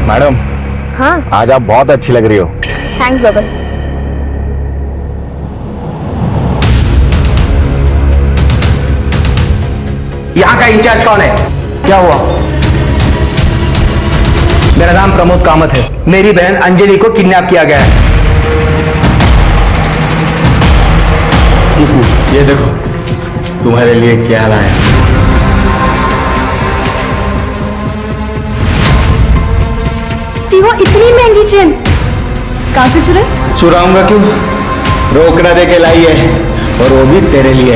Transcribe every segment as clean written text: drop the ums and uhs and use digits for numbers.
Madam. हाँ आज आप बहुत अच्छी लग रही हो। Thanks bubble. यहाँ का इंचार्ज कौन है? क्या हुआ? मेरा नाम प्रमोद कामत है। मेरी बहन अंजलि को किडनैप किया गया है। ये देखो तुम्हारे लिए क्या लाया। वो इतनी महंगी चेन कहां से चुराई? चुराऊंगा क्यों, रोकना दे के लाई है, और वो भी तेरे लिए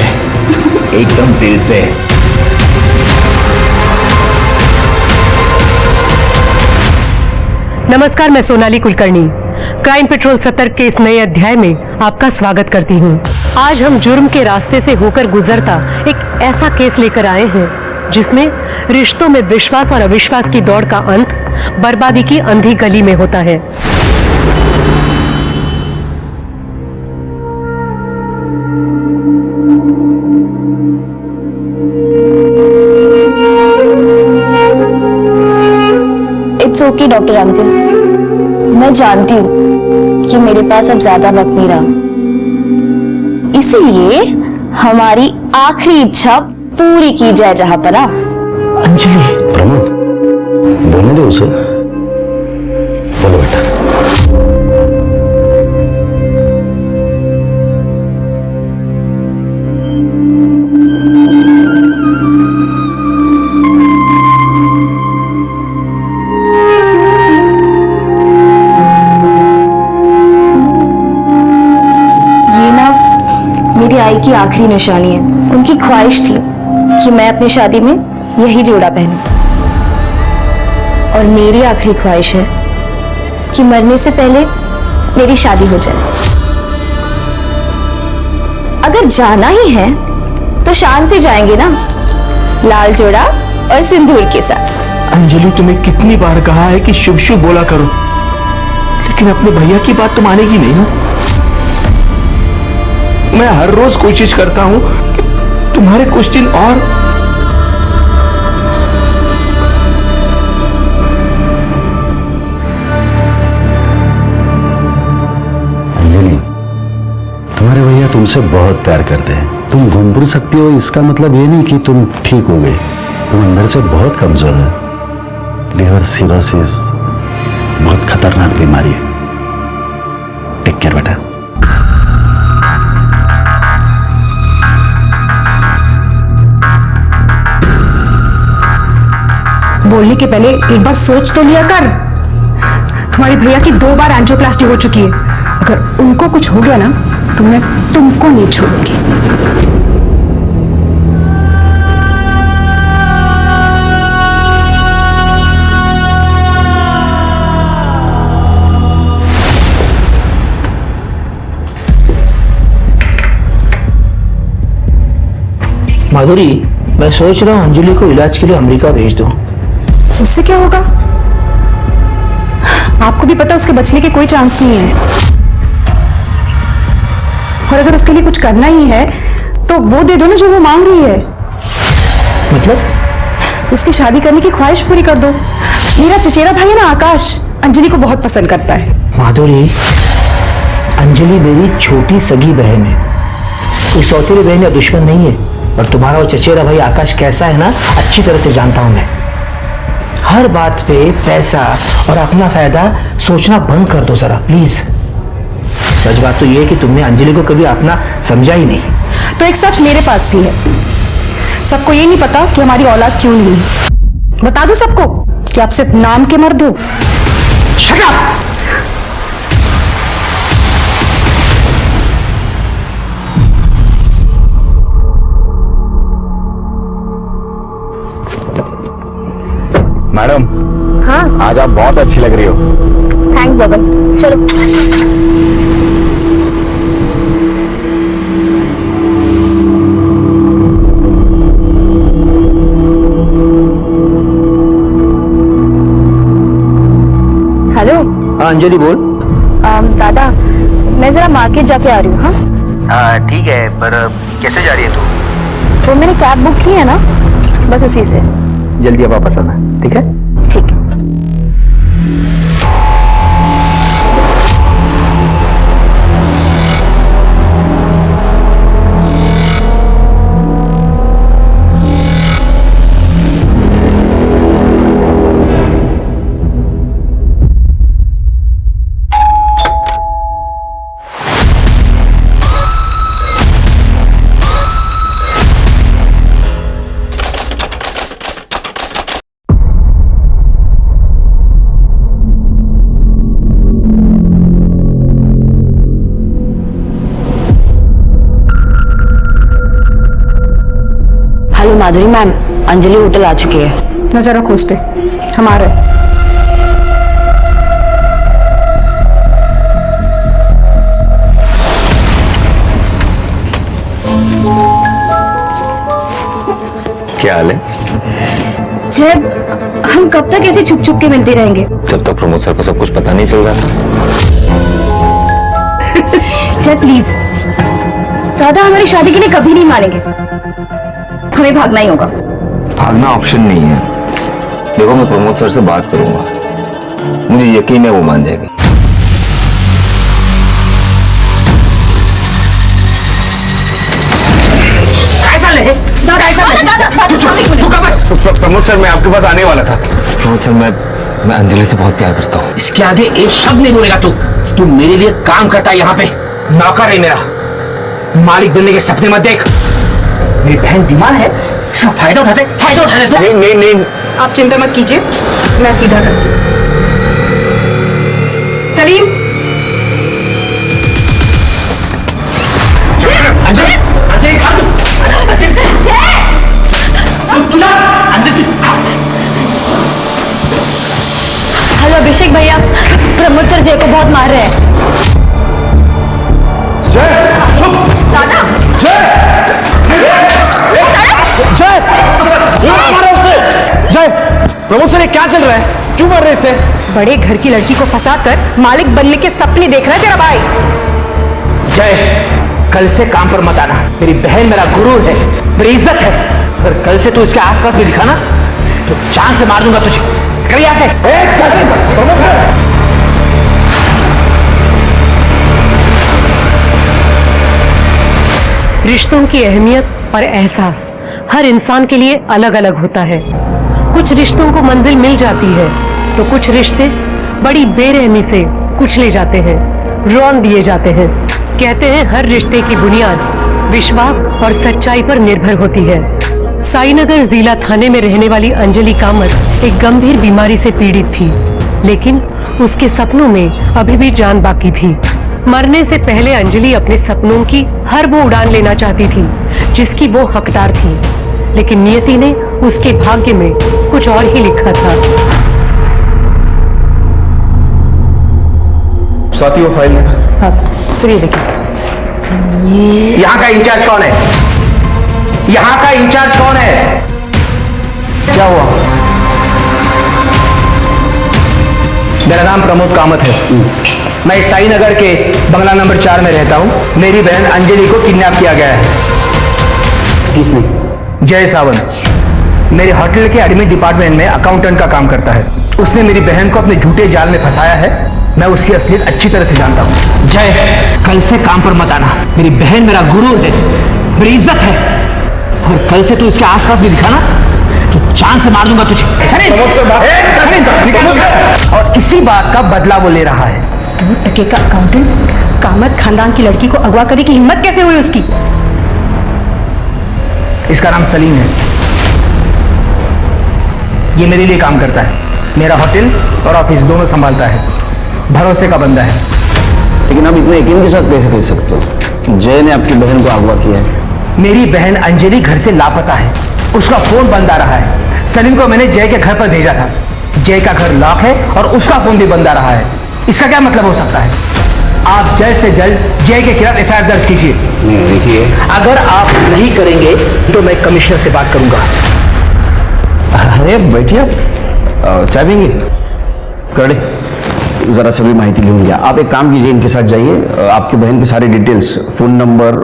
एकदम दिल से। नमस्कार, मैं सोनाली कुलकर्णी क्राइम पेट्रोल सतर्क के इस नए अध्याय में आपका स्वागत करती हूँ। आज हम जुर्म के रास्ते से होकर गुजरता एक ऐसा केस लेकर आए हैं जिसमें रिश्तों में विश्वास और अविश्वास की दौड़ का अंत बर्बादी की अंधी गली में होता है। इट्स ओके डॉक्टर अंकल, मैं जानती हूँ कि मेरे पास अब ज्यादा वक्त नहीं रहा, इसीलिए हमारी आखिरी इच्छा पूरी की जाए जहां पर आप। अंजलि। प्रमोद, बोलने दे उसे। बोलो बेटा। ये ना मेरी आई की आखिरी निशानी है। उनकी ख्वाहिश थी कि मैं अपनी शादी में यही जोड़ा पहनूं, और मेरी आखिरी ख्वाहिश है कि मरने से पहले मेरी शादी हो जाए। अगर जाना ही है तो शान से जाएंगे ना, लाल जोड़ा और सिंदूर के साथ। अंजलि, तुम्हें कितनी बार कहा है कि शुभ शुभ बोला करो, लेकिन अपने भैया की बात तो मानेगी नहीं ना। मैं हर रोज कोशिश करता हूं कि तुम्हारे कुछ दिन और। अंजलि, तुम्हारे भैया तुमसे बहुत प्यार करते हैं। तुम घूम फिर सकती हो, इसका मतलब ये नहीं कि तुम ठीक हो गए। तुम अंदर से बहुत कमजोर है। लिवर सिरोसिस बहुत खतरनाक बीमारी है। टेक केयर बेटा। बोलने के पहले एक बार सोच तो लिया कर। तुम्हारे भैया की 2 बार एंजियोप्लास्टी हो चुकी है। अगर उनको कुछ हो गया ना तो मैं तुमको नहीं छोड़ूंगी। माधुरी, मैं सोच रहा हूँ अंजलि को इलाज के लिए अमेरिका भेज दूं। उससे क्या होगा? आपको भी पता उसके बचने के कोई चांस नहीं है। और अगर उसके लिए कुछ करना ही है तो वो दे दो ना जो वो मांग रही है। मतलब? उसकी शादी करने की ख्वाहिश पूरी कर दो। मेरा चचेरा भाई है ना आकाश, अंजलि को बहुत पसंद करता है। माधुरी, अंजलि मेरी छोटी सगी बहन है, कोई सौतेली बहन या दुश्मन नहीं है। और तुम्हारा वो चचेरा भाई आकाश कैसा है ना, अच्छी तरह से जानता हूं मैं। हर बात पे पैसा और अपना फायदा सोचना बंद कर दो जरा प्लीज। सच बात तो ये है कि तुमने अंजलि को कभी अपना समझा ही नहीं। तो एक सच मेरे पास भी है। सबको ये नहीं पता कि हमारी औलाद क्यों नहीं है। बता दो सबको कि आप सिर्फ नाम के मर्द हो। Shut up! मैडम। हाँ आज आप बहुत अच्छी लग रही हो। Thanks bubble. चलो। हेलो। हाँ अंजलि बोल। दादा, मैं जरा मार्केट जाके आ रही हूँ। हाँ ठीक है, पर कैसे जा रही है तू? वो मैंने कैब बुक की है ना, बस उसी से। जल्दी वापस आना, ठीक है? ठीक है। माधुरी मैम, अंजलि होटल आ चुकी है। नजर रखो उस पे, हम आ रहे हैं। क्या हाल है? जब हम कब तक ऐसे छुप छुप के मिलते रहेंगे? जब तक प्रमोद सर को सब कुछ पता नहीं चल रहा। जब प्लीज, दादा हमारी शादी के लिए कभी नहीं मानेंगे, हमें भागना ही होगा। भागना ऑप्शन नहीं है। देखो मैं प्रमोद सर से बात करूंगा, मुझे यकीन है वो मान जाएंगे। प्रमोद सर मैं आपके पास आने वाला था। प्रमोद सर मैं अंजलि से बहुत प्यार करता हूँ। इसके आगे एक शब्द नहीं बोलेगा तू मेरे लिए काम करता है यहाँ पे, नौकर है मेरा। मालिक बनने के सपने मत देख। मेरी बहन बीमार है, इसका फायदा उठाते नहीं नहीं, आप चिंता मत कीजिए, मैं सीधा करती हूँ। सलीम, हेलो अभिषेक भैया, प्रमोद सर जय को बहुत मार रहे हैं। दादा जय, प्रमोद सर ये क्या चल रहा है? क्यों मर रहे इससे? बड़े घर की लड़की को फंसाकर मालिक बनने के सपने देख रहा है तेरा भाई। जय, कल से काम पर मत आना। मेरी बहन मेरा गुरु है, मेरी इज्जत है। अगर कल से तू इसके आसपास भी दिखा ना तो जान से मार दूंगा तुझे। कर यहाँ से। रिश्तों की अहमियत और एहसास हर इंसान के लिए अलग अलग होता है। कुछ रिश्तों को मंजिल मिल जाती है तो कुछ रिश्ते बड़ी बेरहमी से कुचले जाते हैं, रौंद दिए जाते हैं। कहते हैं हर रिश्ते की बुनियाद विश्वास और सच्चाई पर निर्भर होती है। साईनगर जिला थाने में रहने वाली अंजलि कामत एक गंभीर बीमारी से पीड़ित थी, लेकिन उसके सपनों में अभी भी जान बाकी थी। मरने से पहले अंजलि अपने सपनों की हर वो उड़ान लेना चाहती थी जिसकी वो हकदार थी, लेकिन नियति ने उसके भाग्य में कुछ और ही लिखा था। साथी वो फाइल लेना। हाँ सर, फ्री देखिए। यहाँ का इंचार्ज कौन है? यहाँ का इंचार्ज कौन है? क्या हुआ? मेरा नाम प्रमोद कामत है। मैं साईनगर के बंगला नंबर 4 में रहता हूँ। मेरी बहन अंजलि को किडनैप किया गया है। किसने? जय सावंत मेरे होटल के एडमिन डिपार्टमेंट में अकाउंटेंट का काम करता है। उसने मेरी बहन को अपने झूठे जाल में फंसाया है। मैं उसकी असलियत अच्छी तरह से जानता हूँ। जय, कल से काम पर मत आना। मेरी बहन मेरा गुरु है, मेरी इज्जत है। और कल से तू इसके आसपास भी दिखा ना तो जान से मार दूंगा तुझे। और इसी बात का बदला वो ले रहा है। 2 टके का अकाउंटेंट कामत खानदान की लड़की को अगवा करने की हिम्मत कैसे हुई उसकी? इसका नाम सलीम है। ये मेरे लिए काम करता है, मेरा होटल और ऑफिस दोनों संभालता है। भरोसे का बंदा है। लेकिन आप इतने यकीन के साथ कैसे कह सकते हो कि जय ने आपकी बहन को अगवा किया है? मेरी बहन अंजलि घर से लापता है, उसका फोन बंद आ रहा है। सलीम को मैंने जय के घर पर भेजा था। जय का घर लॉक है और उसका फोन भी बंद आ रहा है। इसका क्या मतलब हो सकता है? आप जल्द से जल्द जय के खिलाफ एफआईआर दर्ज कीजिए। देखिए, अगर आप नहीं करेंगे तो मैं कमिश्नर से बात करूंगा। अरे बैठिए आप, चाय पिएंगे? करड़े जरा सभी माहिती लूंगी। आप एक काम कीजिए, इनके साथ जाइए, आपकी बहन की सारी डिटेल्स, फोन नंबर,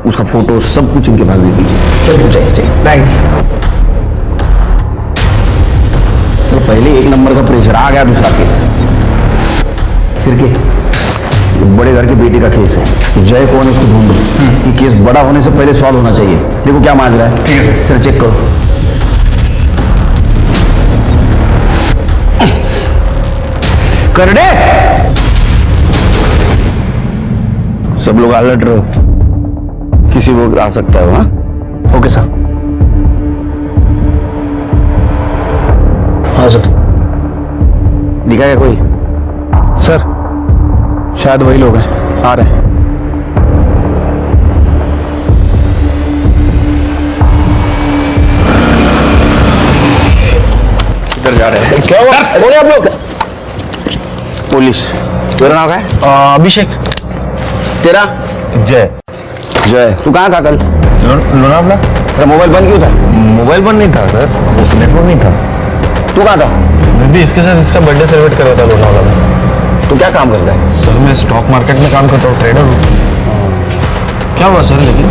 उसका फोटो, सब कुछ इनके पास दे दीजिए। चलो चाहिए। थैंक्स। चलो पहले 1 नंबर का प्रेशर आ गया, दूसरा केस सिरके बड़े घर के बेटे का केस है। जय कौन है उसको ढूंढो। ये केस बड़ा होने से पहले सॉल्व होना चाहिए। देखो क्या मांग रहा है। ठीक है सर। चल चेक करो। करड़े, सब लोग अलर्ट रहो, किसी वक्त आ सकता है। हाँ, ओके सर। हाँ सर। दिखा क्या कोई? सर शायद वही लोग हैं, आ रहे हैं। किधर जा रहे हैं? क्या हुआ? कौन है आप लोग? पुलिस। तेरा नाम क्या है? अभिषेक। तेरा? जय। जय। तू कहाँ था कल? लोनावला। तेरा मोबाइल बंद क्यों था? मोबाइल बंद नहीं था सर, नेटवर्क नहीं था। तू कहाँ था? मैं भी इसके साथ इसका बर्थडे सेलिब्रेट कर रहा था लोनावला में। तू क्या काम करता है? सर मैं स्टॉक मार्केट में काम करता हूँ, ट्रेडर हूँ। क्या हुआ सर? लेकिन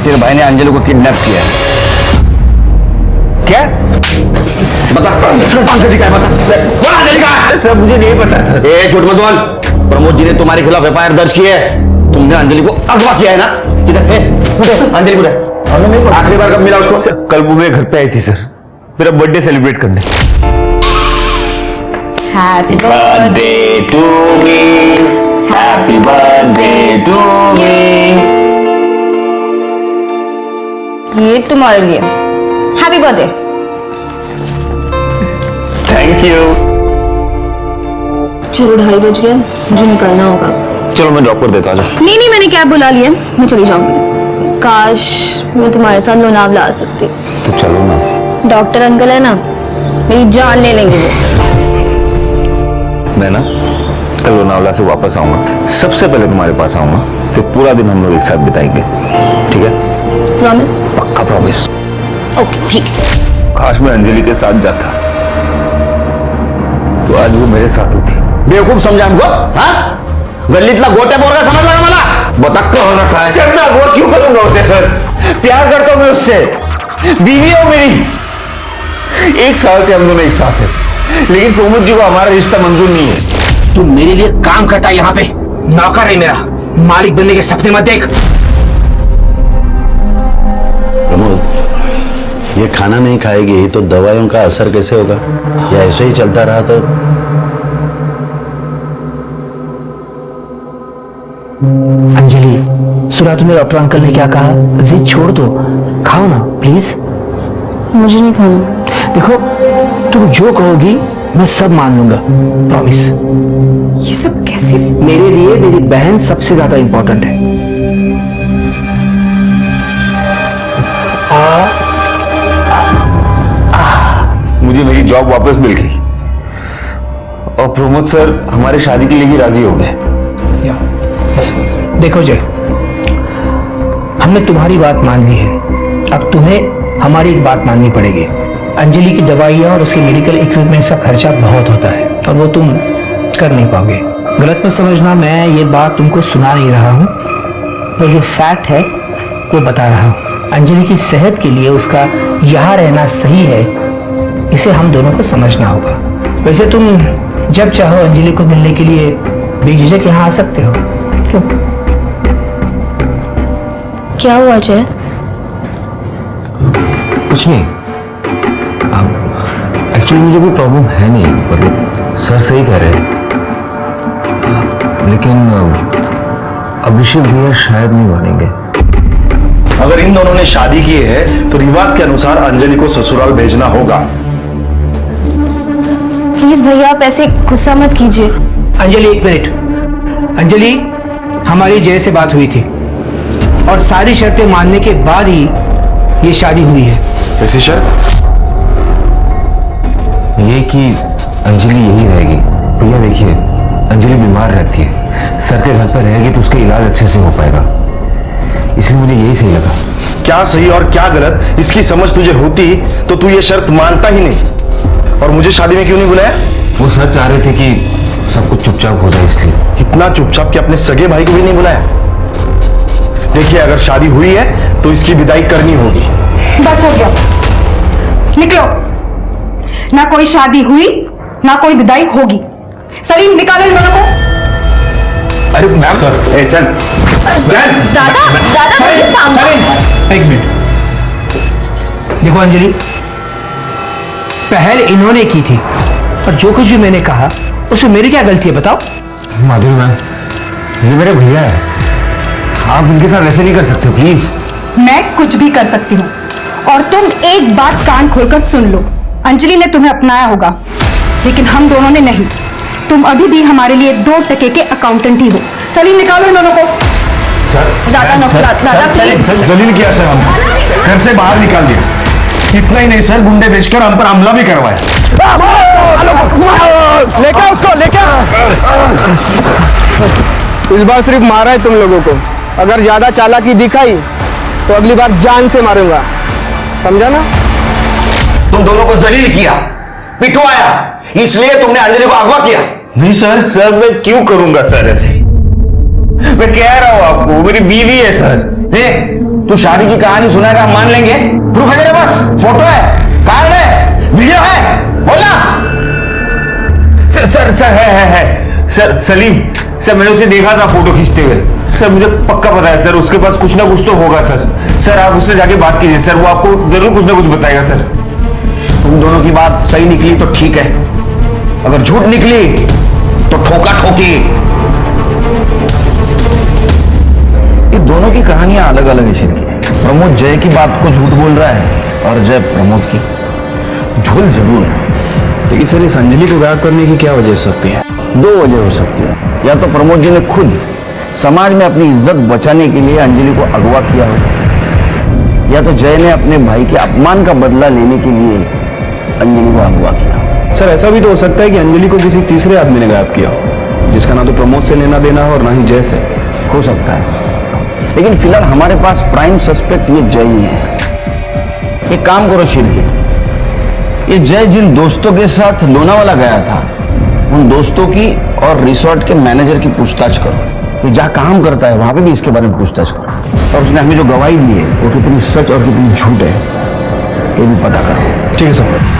तेरे भाई ने अंजलि को किडनैप किया है। क्या? बता अंजलि का है, बता अंजलि का है। सर मुझे नहीं पता सर। ए झूठ मत बोल। प्रमोद जी ने तुम्हारे खिलाफ एफआईआर दर्ज की है। तुमने अंजलि को अगवा किया है ना? किधर है अंजलि? को आखिरी बार कब मिला उसको? कल वो मेरे घर पे आई थी सर, मेरा बर्थडे सेलिब्रेट करने। Happy birthday to me, happy birthday to me. ये तुम्हारे लिए हैप्पी बर्थडे। Thank you. चलो 2:30 बज गए, मुझे निकलना होगा। चलो मैं ड्रॉप कर देता हूँ। नहीं, मैंने कैब बुला ली है, मैं चली जाऊंगी। काश मैं तुम्हारे साथ लोनावला आ सकती। तो चलो ना। डॉक्टर अंकल है ना, मेरी जान ले लेंगे वो। मैं ना कल लोनावला से वापस आऊंगा, सबसे पहले तुम्हारे पास आऊंगा, फिर पूरा दिन हम लोग एक साथ बिताएंगे, ठीक है? प्रॉमिस? पक्का प्रॉमिस। ओके ठीक है। काश मैं अंजलि के साथ जाता तो आज वो मेरे साथ होती। बेवकूफ समझा हमको? हाँ? गल्लीतला गोट्या पोरगा समझ लगा मला? बता कौन रखा है? सर मैं अगवा क्यों करूंगा उसे? सर प्यार करता हूं मैं उससे, बीवी हो मेरी। 1 साल से हम दोनों एक साथ हैं, लेकिन प्रमोद जी को हमारा रिश्ता मंजूर नहीं है। तू मेरे लिए काम करता है यहाँ पे, नौकर है मेरा, मालिक बनने के सपने मत देख। प्रमोद, ये खाना नहीं खाएगी तो दवाइयों का असर कैसे होगा? या ऐसे ही चलता रहा तो? अंजलि, सुना तुम्हें डॉक्टर अंकल ने क्या कहा? जिद छोड़ दो, खाओ ना प्लीज। मुझे नहीं खाना। देखो, तुम जो कहोगी मैं सब मान लूंगा, प्रॉमिस। ये सब कैसे? मेरे लिए मेरी बहन सबसे ज्यादा इंपॉर्टेंट है। मुझे मेरी जॉब वापस मिल गई और प्रमोद सर हमारे शादी के लिए भी राजी हो गए। देखो जय, हमने तुम्हारी बात मान ली है, अब तुम्हें हमारी एक बात माननी पड़ेगी। अंजलि की दवाइयाँ और उसके मेडिकल इक्विपमेंट्स का खर्चा बहुत होता है और वो तुम कर नहीं पाओगे। गलत मत समझना, मैं ये बात तुमको सुना नहीं रहा हूँ, तो जो फैक्ट है वो बता रहा हूँ। अंजलि की सेहत के लिए उसका यहाँ रहना सही है, इसे हम दोनों को समझना होगा। वैसे तुम जब चाहो अंजलि को मिलने के लिए बेझिझक यहाँ आ सकते हो। क्यों? क्या हुआ जय? कुछ नहीं, एक्चुअली मुझे कोई प्रॉब्लम है नहीं, मतलब सर सही कह रहे हैं, लेकिन अभिषेक भैया शायद नहीं मानेंगे। अगर इन दोनों ने शादी की है तो रिवाज के अनुसार अंजलि को ससुराल भेजना होगा। प्लीज भैया आप ऐसे गुस्सा मत कीजिए। अंजलि एक मिनट। अंजलि, हमारी जय से बात हुई थी और सारी शर्तें मानने के बाद ही ये शादी हुई है। ऐसी शर्त? ये कि अंजलि यही रहेगी। भैया देखिए, अंजलि बीमार रहती है, सर के घर पर रहेगी तो उसका इलाज अच्छे से हो पाएगा, इसलिए मुझे यही सही लगा। क्या सही और क्या गलत इसकी समझ तुझे होती तो तू ये शर्त मानता ही नहीं। और मुझे शादी में क्यों नहीं बुलाया? वो सर चाह रहे थे कि सब कुछ चुपचाप हो जाए, इसलिए। इतना चुपचाप कि अपने सगे भाई को भी नहीं बुलाया। देखिए, अगर शादी हुई है तो इसकी विदाई करनी होगी। बस हो गया, निकलो। ना कोई शादी हुई ना कोई विदाई होगी। सलीम, निकालो इन दोनों को। अरे मैम सर, ए चल दादा मेरे सामने। एक मिनट। देखो अंजलि, पहल इन्होंने की थी और जो कुछ भी मैंने कहा उसमें मेरी क्या गलती है बताओ? माधुरी मैम, ये मेरे भैया है, आप इनके साथ ऐसे नहीं कर सकते प्लीज। मैं कुछ भी कर सकती हूँ और तुम एक बात कान खोलकर सुन लो। अंजलि ने तुम्हें अपनाया होगा लेकिन हम दोनों ने नहीं। तुम अभी भी हमारे लिए 2 टके के अकाउंटेंट ही हो। सलीम, निकालो इन दोनों को। दादा प्लीज। जलील किया सर, हमने घर से बाहर निकाल दिया। इतना ही नहीं सर, गुंडे बेचकर हम पर हमला भी करवाया। लेके उसको लेके। इस बार सिर्फ मारा है तुम लोगों को, अगर ज्यादा चालाकी दिखाई तो अगली बार जान से मारूंगा, समझा ना? तुम दोनों को जलील किया, पिटवाया, इसलिए तुमने अंजलि को अगवा किया। नहीं सर मैं क्यों करूंगा सर ऐसे? मैं कह रहा हूं आपको, मेरी बीवी है सर। तू शादी की कहानी सुनाएगा, हम मान लेंगे। प्रूफ है तेरे पास? फोटो है, कार्ड है, वीडियो है, बोला। सर है सर। सलीम सर, मैंने उसे देखा था फोटो खींचते हुए। सर मुझे पक्का पता है सर, उसके पास कुछ ना कुछ तो होगा सर आप उससे जाके बात कीजिए सर, वो आपको जरूर कुछ ना कुछ बताएगा सर। तुम दोनों की बात सही निकली तो ठीक है, अगर झूठ निकली तो ठोका ठोकी। ये दोनों की कहानियां अलग अलग है शिरकी। प्रमोद जय की बात को झूठ बोल रहा है और जय प्रमोद की। झूठ जरूर है, लेकिन सर इस अंजलि को गायब करने की क्या वजह हो सकती है? दो वजह हो सकती है। या तो प्रमोद जी ने खुद समाज में अपनी इज्जत बचाने के लिए अंजलि को अगवा किया हो, या तो जय ने अपने भाई के अपमान का बदला लेने के लिए अंजलि को अगवा किया। सर ऐसा भी तो हो सकता है कि अंजलि को किसी तीसरे आदमी ने गायब किया हो, जिसका ना तो प्रमोद से लेना देना हो और ना ही जय से। हो सकता है, लेकिन फिलहाल हमारे पास प्राइम सस्पेक्ट ये जय ही है। एक काम करो शिरकी, ये जय जिन दोस्तों के साथ लोनावाला गया था, उन दोस्तों की और रिसोर्ट के मैनेजर की पूछताछ करो। ये जहां काम करता है वहां पे भी इसके बारे में पूछताछ करो, और उसने हमें जो गवाही दी है वो कितनी सच और कितनी झूठ है ये भी पता करो। ठीक है सर।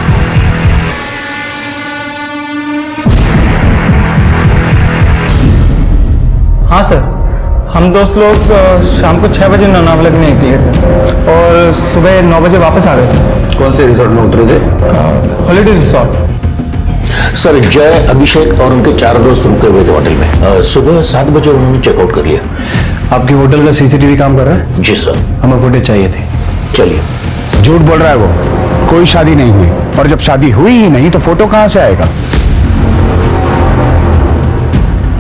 हाँ सर, हम दोस्त लोग शाम को 6 बजे लोनावला में निकले थे और सुबह 9 बजे वापस आ रहे थे। कौन से रिसोर्ट में उतरे थे? Holiday resort. सर, जय, अभिषेक और उनके 4 दोस्त रुके हुए थे होटल में। सुबह 7 बजे उन्होंने चेकआउट कर लिया। आपके होटल का सीसीटीवी काम कर रहा है? जी सर। हमें फुटेज चाहिए थी। चलिए। झूठ बोल रहा है वो, कोई शादी नहीं हुई, और जब शादी हुई ही नहीं तो फोटो कहां से आएगा?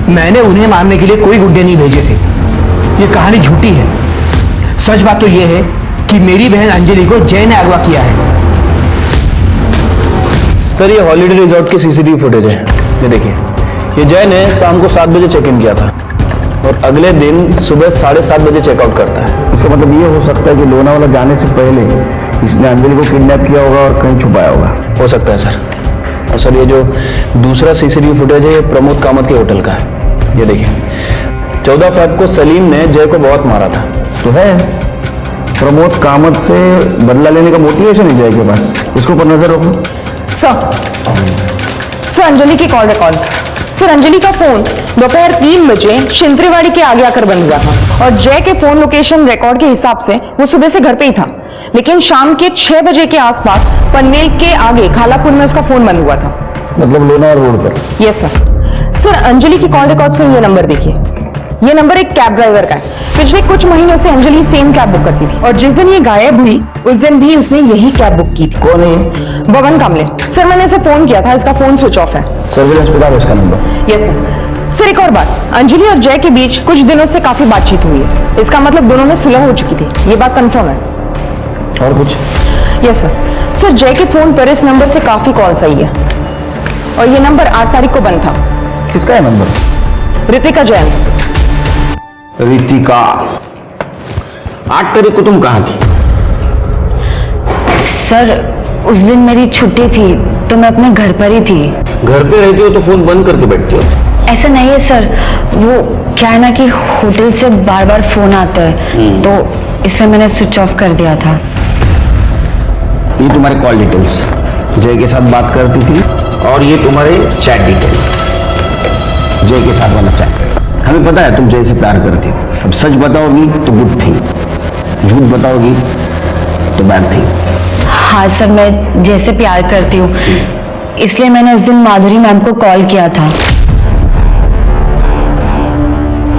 मैंने उन्हें मारने के लिए कोई गुंडे नहीं भेजे थे, ये कहानी झूठी है। सच बात तो यह है कि मेरी बहन अंजलि को जय ने अगवा किया है। सर ये हॉलीडे रिजॉर्ट के सीसीटीवी फुटेज है, ये देखिए। ये जय ने शाम को 7 बजे चेक इन किया था और अगले दिन सुबह 7:30 बजे चेकआउट करता है। इसका मतलब ये हो सकता है कि लोनावाला जाने से पहले इसने अंजलि को किडनैप किया होगा और कहीं छुपाया होगा। हो सकता है सर। और सर ये जो दूसरा सीसीटीवी फुटेज है ये प्रमोद कामत के होटल का है, ये देखिए। 14 फरवरी को सलीम ने जय को बहुत मारा था। तो है, प्रमोद कामत से बदला लेने का मोटिवेशन है जय के पास। इसके ऊपर नजर रखो। सर अंजलि की कॉल रिकॉर्ड्स। सर अंजलि का फोन दोपहर 3 बजे शिंत्रेवाड़ी के आगे आकर बंद हुआ था, और जय के फोन लोकेशन रिकॉर्ड के हिसाब से वो सुबह से घर पे ही था, लेकिन शाम के 6 बजे के आसपास पनवेल के आगे खालापुर में उसका फोन बंद हुआ था। मतलब लोनावाला रोड पर? यस सर अंजलि की कॉल रिकॉर्ड्स में ये नंबर देखिए। ये नंबर एक कैब ड्राइवर का है। पिछले कुछ महीनों से अंजलि सेम कैब बुक करती थी, और जिस दिन ये गायब हुई उस दिन भी उसने यही कैब बुक की थी। कौन है ये? बबन कामले। सर मैंने इसे फोन किया था, इसका फोन स्विच ऑफ है। सर्विलेंस पे डालो इसका नंबर। Yes sir. एक और बात, अंजलि और जय के बीच कुछ दिनों से काफी बातचीत हुई है। इसका मतलब दोनों में सुलह हो चुकी थी, ये बात कंफर्म है। और कुछ? यस सर जय के फोन पर इस नंबर से काफी कॉल्स आई है, और ये नंबर 8 तारीख को बंद था। किसका है नंबर? ऋतिका जैन। ऋतिका, 8 तारीख को तुम कहाँ थी? सर उस दिन मेरी छुट्टी थी तो मैं अपने घर पर ही थी। घर पे रहती हो तो फोन बंद करके बैठती हो? ऐसा नहीं है सर, वो क्या है ना कि होटल से बार बार फोन आता है, तो इसलिए मैंने स्विच ऑफ कर दिया था। ये तुम्हारे कॉल डिटेल्स, जय के साथ बात करती थी, और ये तुम्हारे चैट डिटेल्स, जय के साथ वाला चैट। हमें पता है तुम जय से प्यार करती हो। अब सच बताओगी तो गुड थी, झूठ बताओगी तो बैड थी। हाँ सर, मैं जैसे प्यार करती हूँ, इसलिए मैंने उस दिन माधुरी मैम को कॉल किया था।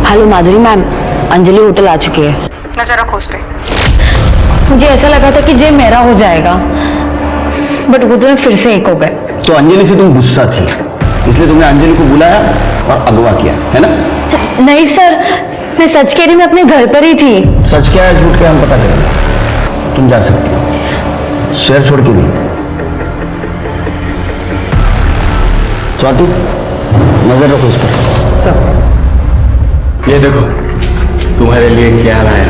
हेलो माधुरी मैम, अंजलि होटल आ चुकी है। नजर रखो उस पे। मुझे ऐसा लगा था कि जय मेरा हो जाएगा, बट वो तो फिर से एक हो गए। तो अंजलि से तुम गुस्सा थी, इसलिए तुमने अंजलि को बुलाया और अगवा किया, है ना? नहीं सर, मैं सच कह रही, मैं अपने घर पर ही थी। सच क्या है झूठ क्या है हम पता करेंगे। तुम जा सकती हो। शहर छोड़ के नहीं। स्वाति, नजर रखो इस पर। सब ये देखो तुम्हारे लिए क्या लाया।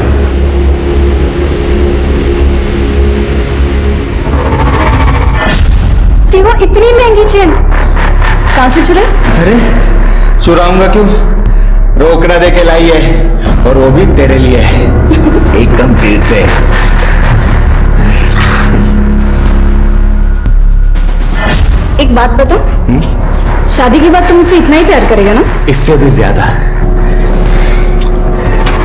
देखो इतनी महंगी चेन कहां से चुराई? अरे चुराऊंगा क्यों, रोकड़ा दे के लाई है, और वो भी तेरे लिए है, एकदम दिल से। एक बात बता, शादी के बाद तुम मुझसे इतना ही प्यार करेगा ना? इससे भी ज्यादा।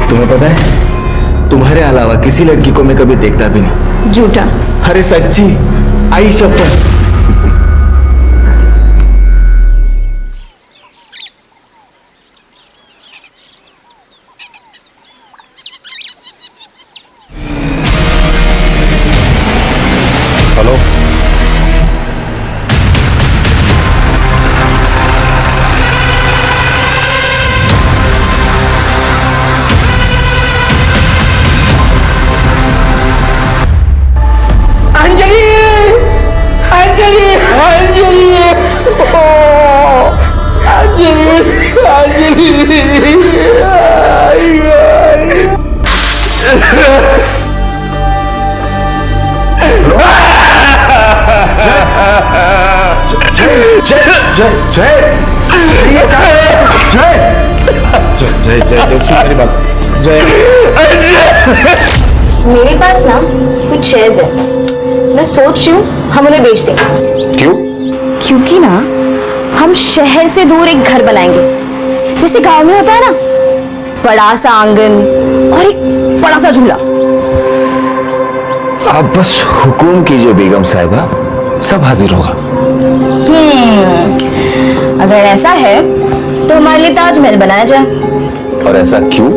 तुम्हें पता है तुम्हारे अलावा किसी लड़की को मैं कभी देखता भी नहीं। झूठा। अरे सच्ची, आई शपथ। हेलो, अंजलि, अंजलि, अंजलि, ओ, अंजलि, जय जय सुन मेरी बात। जय, मेरे पास ना कुछ शेयर्स है, मैं सोच रही हूँ हम उन्हें बेच दें। क्यों? क्योंकि ना हम शहर से दूर एक घर बनाएंगे, जैसे गांव में होता है ना, बड़ा सा आंगन और एक बड़ा सा झूला। आप बस हुकुम कीजिए बेगम साहिबा, सब हाजिर होगा। अगर ऐसा है तो हमारे लिए ताजमहल बनाया जाए। और ऐसा क्यों?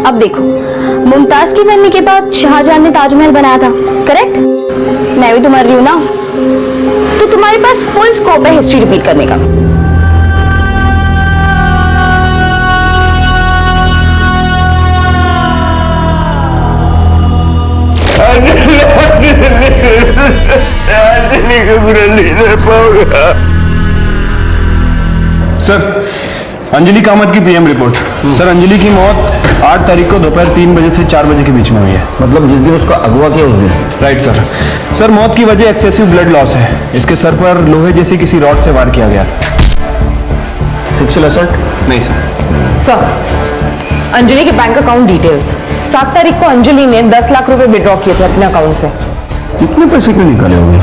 अब देखो, मुमताज के मरने के बाद शाहजहां ने ताजमहल बनाया था, करेक्ट? मैं भी तुम्हारी हूं ना, तो तुम्हारे पास फुल स्कोप है हिस्ट्री रिपीट करने का। अंजलि को बुरा नहीं रह पाऊंगा। सर, अंजलि कामत की पीएम रिपोर्ट। सर, अंजलि की मौत 8 तारीख को दोपहर 3 बजे से 4 बजे के बीच में हुई है। मतलब जिस दिन उसको अगवा किया उस दिन? Right sir. सर, मौत की वजह एक्सेसिव ब्लड लॉस है। इसके सर पर लोहे जैसी किसी रॉड से वार किया गया था। Sexual assault? नहीं सर। सर, अंजलि के बैंक अकाउंट डिटेल्स। 7 तारीख को अंजलि ने 10 लाख रुपए विड्रॉ किए थे अपने अकाउंट से। इतने पैसे क्यों निकाले होंगे?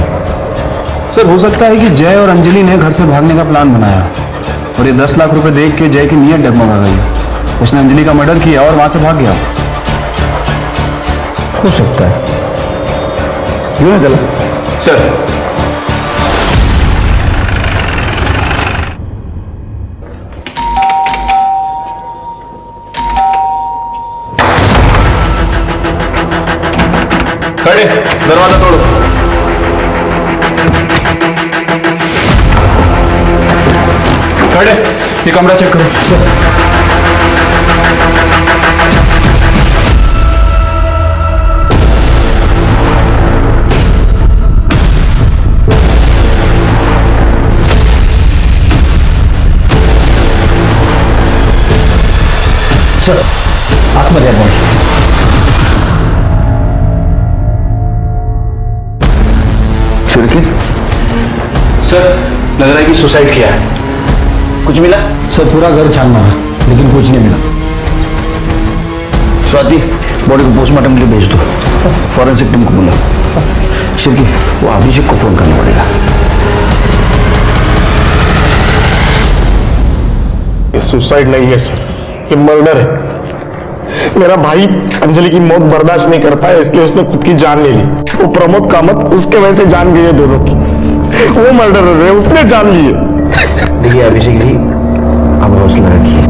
सर, हो सकता है कि जय और अंजलि ने घर से भागने का प्लान बनाया और ये 10 लाख रुपए देख के जय की नीयत डगमगा गई। उसने अंजलि का मर्डर किया और वहां से भाग गया। हो सकता है, क्यों नहीं गलत? सर, खड़े, दरवाजा तोड़ो। खड़े, ये कमरा चेक करो। सर, चलो आत्महत्या पहुंच। फिर सर, लग रहा है कि सुसाइड किया है। कुछ मिला? सर, पूरा घर छान मारा लेकिन कुछ नहीं मिला। स्वाति, बॉडी को पोस्टमार्टम के लिए भेज दो। फॉरेंसिक टीम को बुला। शिरकी, वो अभिषेक को फोन करना पड़ेगा। ये सुसाइड नहीं है सर, ये मर्डर है। मेरा भाई अंजलि की मौत बर्दाश्त नहीं कर पाया, इसलिए उसने खुद की जान ले ली। वो प्रमोद कामत, उसके वजह से जान गई है दोनों की। वो मर्डरर है, उसने जान ली है। देखिए अभिषेक जी, अब हौसला रखिए।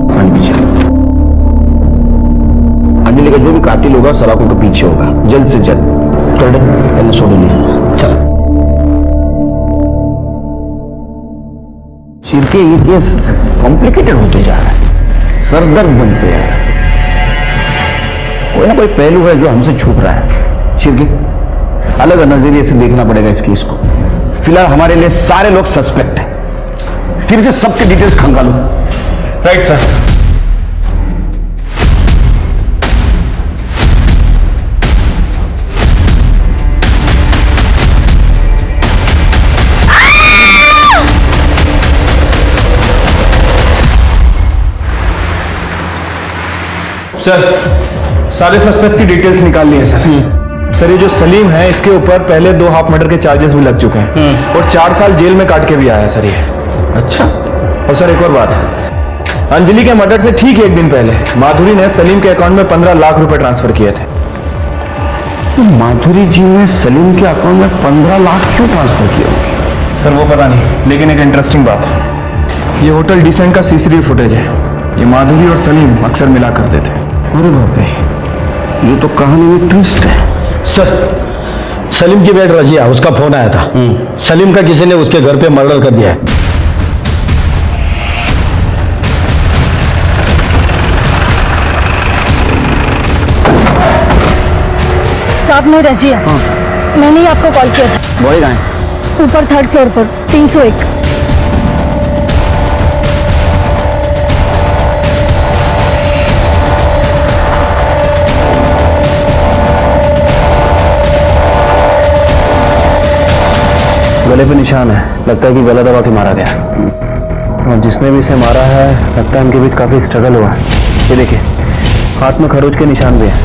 पानी पीछे। अंजलि का जो भी कातिल होगा सलाखों के पीछे होगा, जल्द से जल्द। कर दे, पहले सोडो नहीं। चल। शिरके, ये केस कॉम्प्लिकेटेड होते जा रहा है, सरदर्द बनते जा रहा है। कोई ना कोई पहलू है जो हमसे छुप रहा है। शिरके, अलग नजरिए से देखना पड़ेगा इस केस को। फिलहाल हमारे लिए सारे लोग सस्पेक्ट हैं। फिर से सबके डिटेल्स खंगालो। Right sir. सर, सारे सस्पेक्ट्स की डिटेल्स निकाल लिए सर। सर, ये जो सलीम है इसके ऊपर पहले 2 हाफ मर्डर के चार्जेस भी लग चुके हैं और 4 साल जेल में काट के भी आया है सर ये। अच्छा। और सर एक और बात, अंजलि के मर्डर से ठीक 1 दिन पहले माधुरी ने सलीम के अकाउंट में 15 लाख रुपए ट्रांसफर किए थे। तो माधुरी जी ने सलीम के अकाउंट में 15 लाख क्यों ट्रांसफर किए होंगे? सर वो पता नहीं, लेकिन एक इंटरेस्टिंग बात है, ये होटल डिसेंट का सीसीटीवी फुटेज है। ये माधुरी और सलीम अक्सर मिला करते थे। अरे बाप रे, ये तो कहानी में ट्विस्ट है। सर, सलीम की बेट रजिया, उसका फोन आया था। सलीम का किसी ने उसके घर पे मर्डर कर दिया है। साहब, मैं रजिया। मैंने ही आपको कॉल किया था। बॉय कहाँ है? ऊपर 3rd फ्लोर पर 301। गले पे निशान है, लगता है कि गला दबा के मारा गया। और जिसने भी इसे मारा है लगता है उनके बीच काफी स्ट्रगल हुआ। ये देखिए, हाथ में खरोच के निशान भी हैं।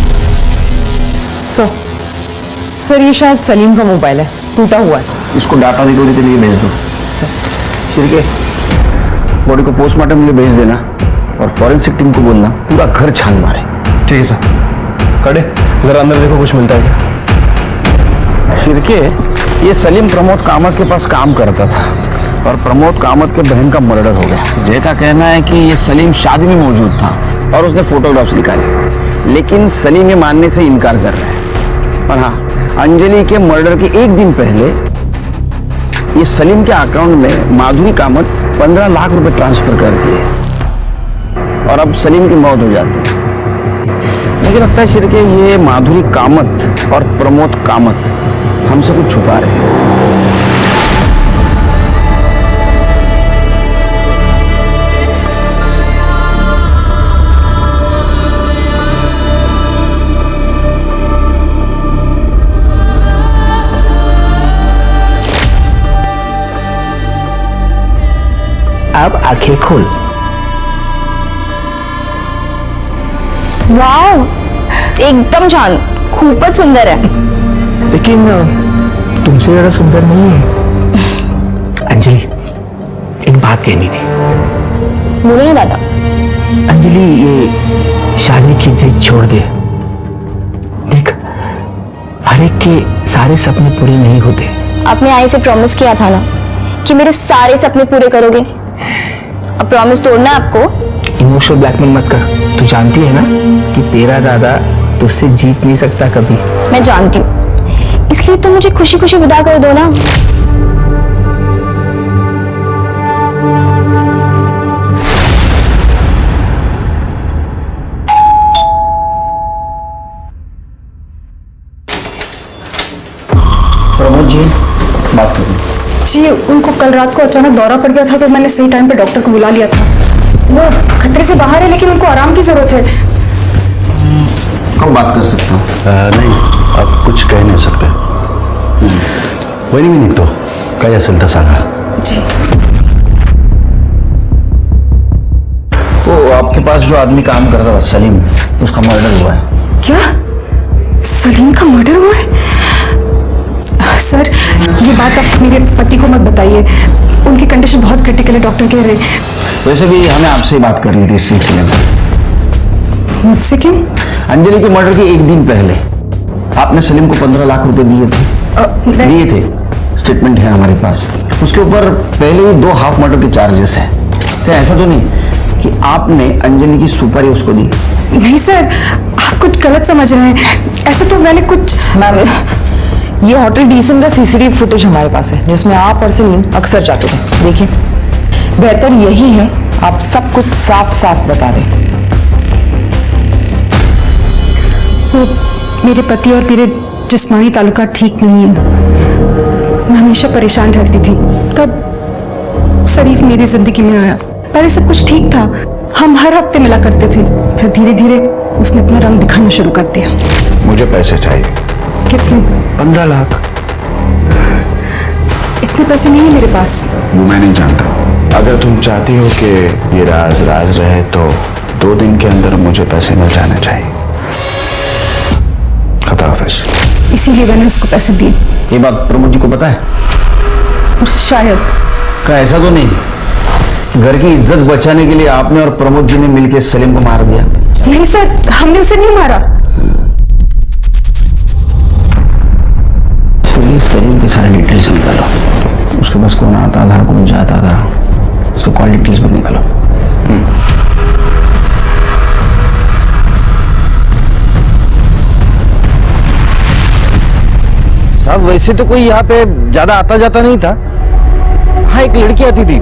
सर ये शायद सलीम का मोबाइल है, टूटा हुआ है। इसको डाटा रिकवरी के लिए भेज दो। सर, शिरके, बॉडी को पोस्टमार्टम के लिए भेज देना और फॉरेंसिक टीम को बोलना पूरा घर छान मारे। ठीक है सर। कड़े, जरा अंदर देखो कुछ मिलता है क्या। शिरके, ये सलीम प्रमोद कामत के पास काम करता था और प्रमोद कामत के बहन का मर्डर हो गया। जय का कहना है कि ये सलीम शादी में मौजूद था और उसने फोटोग्राफ्स निकाले, लेकिन सलीम ये मानने से इनकार कर रहा है। और हाँ, अंजलि के मर्डर के 1 दिन पहले ये सलीम के अकाउंट में माधुरी कामत 15 लाख रुपए ट्रांसफर कर दिए और अब सलीम की मौत हो जाती है। मुझे लगता है शिरके, ये माधुरी कामत और प्रमोद कामत हमसे कुछ छुपा रहे हैं। अब आंखें खोल। वाह, एकदम छान, खूपच सुंदर है। लेकिन तुमसे ज्यादा सुंदर नहीं है। अंजलि, एक बात कहनी थी। बोलो ना दादा। अंजलि, ये शादी की जिद छोड़ दे। देख, हर एक के सारे सपने पूरे नहीं होते। आपने आई से प्रॉमिस किया था ना कि मेरे सारे सपने पूरे करोगे। अब प्रॉमिस तोड़ना है आपको। इमोशनल ब्लैकमेल मत कर। तू जानती है ना कि तेरा दादा तुझसे जीत नहीं सकता कभी। मैं जानती हूँ, इसलिए तो मुझे खुशी खुशी विदा कर दो ना। प्रमोद जी, बात करें। जी, उनको कल रात को अचानक दौरा पड़ गया था तो मैंने सही टाइम पे डॉक्टर को बुला लिया था। वो खतरे से बाहर है लेकिन उनको आराम की जरूरत है। कब बात कर सकता हूँ? नहीं, अब कुछ कह नहीं सकते। वही मी निघतो, काय असेल तर सांगा। जी। तो आपके पास जो आदमी काम करता था सलीम, उसका मर्डर हुआ है। क्या? सलीम का मर्डर हुआ है? सर, ये बात आप मेरे पति को मत बताइए, उनकी कंडीशन बहुत क्रिटिकल है, डॉक्टर कह रहे। वैसे भी हमें आपसे ही बात करनी थी इस सिलसिले में। मुझसे क्यों? अंजलि के मर्डर के 1 दिन पहले आपने सलीम को 15 लाख रुपए दिए थे। स्टेटमेंट है हमारे पास। उसके ऊपर पहले ही 2 हाफ मर्डर के चार्जेस हैं। तो ऐसा तो नहीं कि आपने अंजलि की सुपारी उसको दी? नहीं सर, आप कुछ गलत समझ रहे हैं। ऐसा तो मैंने कुछ। मैम, ये होटल डिसेंट का सीसीटीवी फुटेज हमारे पास है जिसमें आप और सलीम अक्सर जाते थे। देखिए, बेहतर यही है आप सब कुछ साफ साफ बता दें। वो मेरे पति और मेरे जिस्मानी ताल्लुकात ठीक नहीं है। मैं हमेशा परेशान रहती थी। तब शरीफ मेरी जिंदगी में आया। पहले सब कुछ ठीक था, हम हर हफ्ते मिला करते थे। फिर धीरे धीरे उसने अपना रंग दिखाना शुरू कर दिया। मुझे पैसे चाहिए। कितने? 15 लाख। इतने पैसे नहीं है मेरे पास। वो मैं नहीं जानता। अगर तुम चाहती हो कि ये राज राज रहे तो 2 दिन के अंदर मुझे पैसे मिल जाने चाहिए। खुदा हाफिज। इसीलिए मैंने उसको पैसे दिए। ये बात प्रमोद जी को पता है? शायद। क्या ऐसा तो नहीं घर की इज्जत बचाने के लिए आपने और प्रमोद जी ने मिलकर सलीम को मार दिया? नहीं सर, हमने उसे नहीं मारा। चलिए सलीम की सारी डिटेल्स निकालो। उसके पास कौन आता था, कौन जाता था, उसको कॉल डिटेल्स भी निकालो। साहब वैसे तो कोई यहाँ पे ज्यादा आता जाता नहीं था। हाँ एक लड़की आती थी,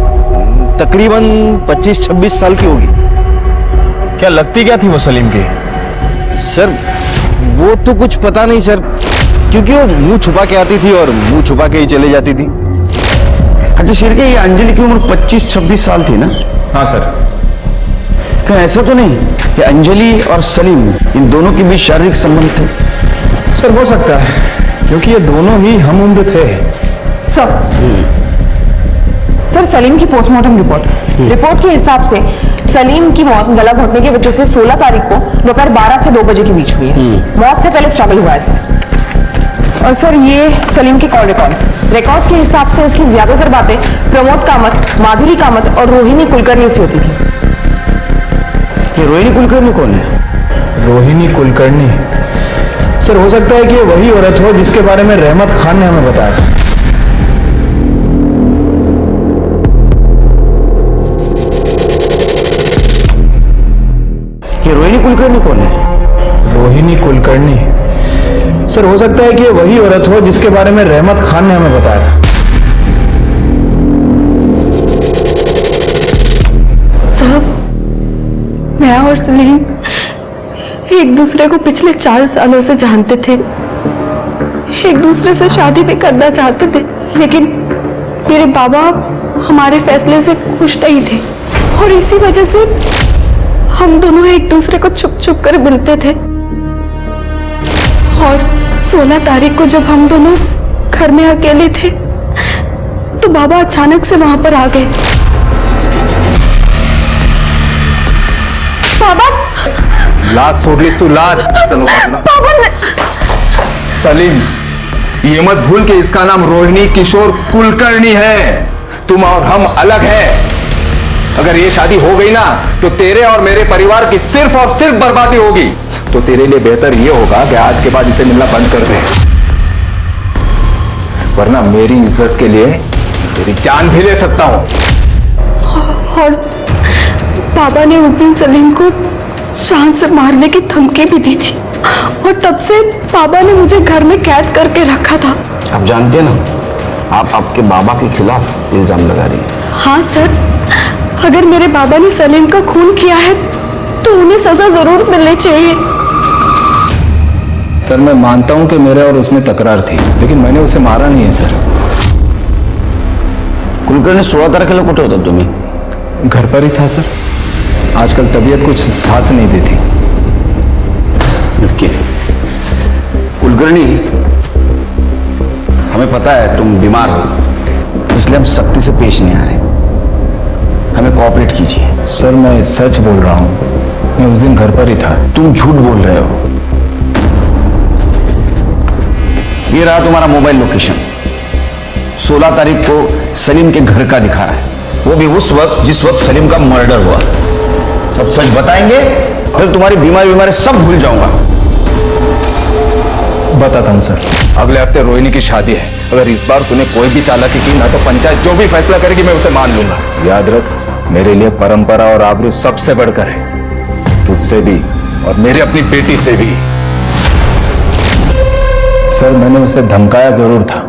तकरीबन 25-26 साल की होगी। क्या लगती क्या थी वो सलीम की? सर वो तो कुछ पता नहीं सर, क्योंकि वो मुंह छुपा के आती थी और मुंह छुपा के ही चले जाती थी। अच्छा शिरके, ये अंजलि की उम्र 25-26 साल थी ना? हाँ सर। क्या ऐसा तो नहीं कि अंजलि और सलीम इन दोनों के बीच शारीरिक संबंध थे? सर हो सकता है, क्योंकि ये दोनों ही हम उम्र थे। सर सलीम की पोस्टमार्टम रिपोर्ट के हिसाब से सलीम की मौत गला घोटने की वजह से 16 तारीख को दोपहर 12 से 2 बजे के बीच हुई है। मौत से पहले स्ट्रगल हुआ है सर। और सर ये सलीम के कॉल रिकॉर्ड्स के हिसाब से उसकी ज्यादातर बातें प्रमोद कामत, माधुरी कामत और रोहिणी कुलकर्णी से होती थी। ये रोहिणी कुलकर्णी कौन है? रोहिणी कुलकर्णी? सर हो सकता है कि ये वही औरत हो जिसके बारे में रहमत खान ने हमें बताया था। ये रोहिणी कुलकर्णी कौन है? रोहिणी कुलकर्णी? सर हो सकता है कि ये वही औरत हो जिसके बारे में रहमत खान ने हमें बताया था। साहब मैं और सलीम एक दूसरे को पिछले 4 सालों से जानते थे। एक दूसरे से शादी भी करना चाहते थे, लेकिन मेरे बाबा हमारे फैसले से खुश नहीं थे और इसी वजह से हम दोनों एक दूसरे को छुप छुप कर मिलते थे। और 16 तारीख को जब हम दोनों घर में अकेले थे तो बाबा अचानक से वहां पर आ गए। बाबा लाश छोड़ लीस तू, लाश। चलो सलीम, ये मत भूल कि इसका नाम रोहिणी किशोर कुलकर्णी है। तुम और हम अलग हैं। अगर ये शादी हो गई ना तो तेरे और मेरे परिवार की सिर्फ और सिर्फ बर्बादी होगी। तो तेरे लिए बेहतर ये होगा कि आज के बाद इसे मिलना बंद कर दे, वरना मेरी इज्जत के लिए तेरी जान भी ले सकता हूं। और पापा ने उस दिन सलीम को जान से मारने की धमकी भी दी थी और तब से पापा ने मुझे घर में कैद करके रखा था। आप जानते हैं ना, आप आपके बाबा के खिलाफ इल्जाम लगा रही हैं। हाँ सर, अगर मेरे बाबा ने सलीम का खून किया है तो उन्हें सजा जरूर मिलनी चाहिए। सर मैं मानता हूं कि मेरे और उसमें तकरार थी, लेकिन मैंने उसे मारा नहीं है सर। कुलकर्णी 16 तारखेला कुठे होता तुम्ही? घर पर ही था सर। आजकल तबीयत कुछ साथ नहीं देती। कुलकर्णी, हमें पता है तुम बीमार हो, इसलिए हम सख्ती से पेश नहीं आ रहे। हमें कोऑपरेट कीजिए। सर मैं सच बोल रहा हूं, मैं उस दिन घर पर ही था। तुम झूठ बोल रहे हो। ये रहा तुम्हारा मोबाइल लोकेशन। 16 तारीख को सलीम के घर का दिखा रहा है, वो भी उस वक्त जिस वक्त सलीम का मर्डर हुआ। अब सच बताएंगे फिर तुम्हारी बीमारी सब भूल जाऊंगा। बताता हूं सर। अगले हफ्ते रोहिणी की शादी है। अगर इस बार तूने कोई भी चालाकी की ना तो पंचायत जो भी फैसला करेगी मैं उसे मान लूंगा। याद रख, मेरे लिए परंपरा और आबरू सबसे बढ़कर है, तुझसे भी और मेरी अपनी बेटी से भी। सर मैंने उसे धमकाया जरूर था,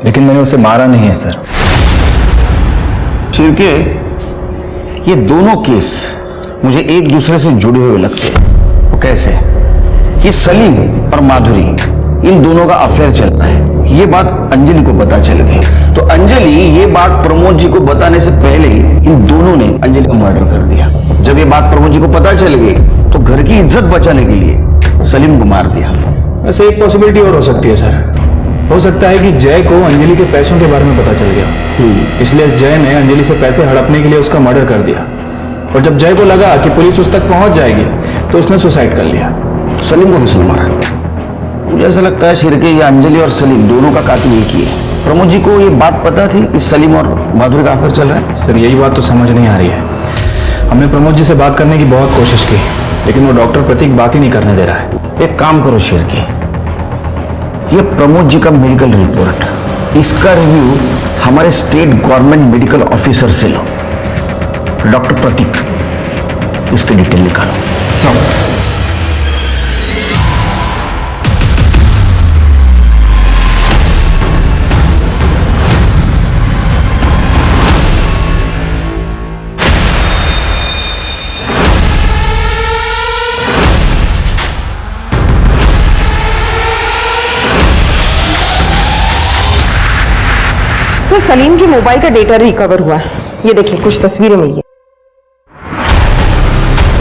लेकिन मैंने उसे मारा नहीं है सर। शिवके, ये दोनों केस मुझे एक दूसरे से जुड़े हुए लगते हैं। वो कैसे? कि सलीम और माधुरी इन दोनों का अफेयर चल रहा है। ये बात अंजलि को पता चल गई, तो अंजलि ये बात प्रमोद जी को बताने से पहले ही इन दोनों ने अंजलि का मर्डर कर दिया। जब ये बात प्रमोद जी को पता चल गई तो घर की इज्जत बचाने के लिए सलीम को मार दिया। वैसे एक पॉसिबिलिटी और हो सकती है सर, हो सकता है कि जय को अंजलि के पैसों के बारे में पता चल गया, इसलिए जय ने अंजलि से पैसे हड़पने के लिए उसका मर्डर कर दिया। और जब जय को लगा कि पुलिस उस तक पहुंच जाएगी तो उसने सुसाइड कर लिया। सलीम को किसने मारा? मुझे ऐसा लगता है शिरके या अंजलि और सलीम दोनों का कातिल एक ही है। प्रमोद जी को ये बात पता थी कि सलीम और माधुरी का अफेयर चल रहा है? सर यही बात तो समझ नहीं आ रही है। हमने प्रमोद जी से बात करने की बहुत कोशिश की, लेकिन वो डॉक्टर प्रतीक बात ही नहीं करने दे रहा है। एक काम करो शिरके, ये प्रमोद जी का मेडिकल रिपोर्ट, इसका रिव्यू हमारे स्टेट गवर्नमेंट मेडिकल ऑफिसर से लो। डॉक्टर प्रतीक, इसकी डिटेल निकालो सब। सर सलीम की मोबाइल का डेटा रिकवर हुआ है, ये देखिए कुछ तस्वीरें मिली है।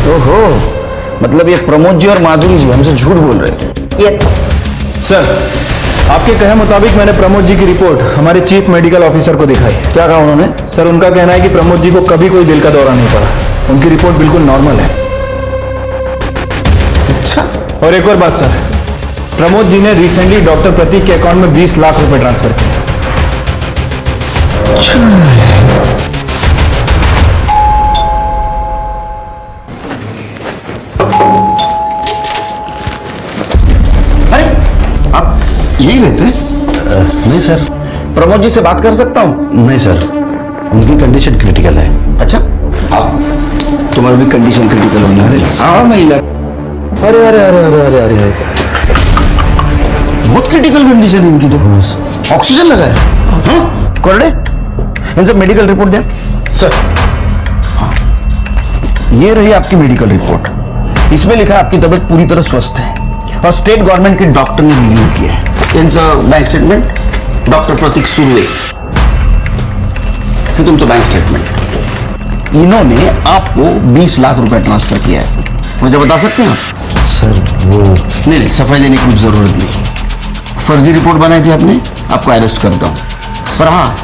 ओहो, मतलब ये प्रमोद जी और माधुरी जी हमसे झूठ बोल रहे थे। यस सर आपके कहे मुताबिक मैंने प्रमोद जी की रिपोर्ट हमारे चीफ मेडिकल ऑफिसर को दिखाई। क्या कहा उन्होंने? सर उनका कहना है कि प्रमोद जी को कभी कोई दिल का दौरा नहीं पड़ा, उनकी रिपोर्ट बिल्कुल नॉर्मल है। अच्छा, और एक और बात सर, प्रमोद जी ने रिसेंटली डॉक्टर प्रतीक के अकाउंट में 20 लाख रुपए ट्रांसफर किए। अरे आप यही रहते हैं? नहीं सर। प्रमोद जी से बात कर सकता हूँ? नहीं सर, उनकी कंडीशन क्रिटिकल है। अच्छा, आओ, तुम्हारी भी कंडीशन क्रिटिकल होना है। हाँ मैं अरे अरे अरे अरे अरे अरे बहुत क्रिटिकल कंडीशन है इनकी तो। ऑक्सीजन लगा है? हाँ कोरडे, इनसे मेडिकल रिपोर्ट दे सर। हाँ, ये रही आपकी मेडिकल रिपोर्ट। इसमें लिखा है आपकी तबीयत पूरी तरह स्वस्थ है और स्टेट गवर्नमेंट के डॉक्टर ने रिव्यू किया है। इनका बैंक स्टेटमेंट डॉक्टर प्रतीक सुर्वे, फिर तुमसे बैंक स्टेटमेंट। इन्होंने आपको 20 लाख रुपए ट्रांसफर किया है। मुझे बता सकते हैं आप? सर वो नहीं, सफाई देने की कुछ जरूरत नहीं। फर्जी रिपोर्ट बनाई थी आपने, आपको अरेस्ट करता हूं। पर हाँ,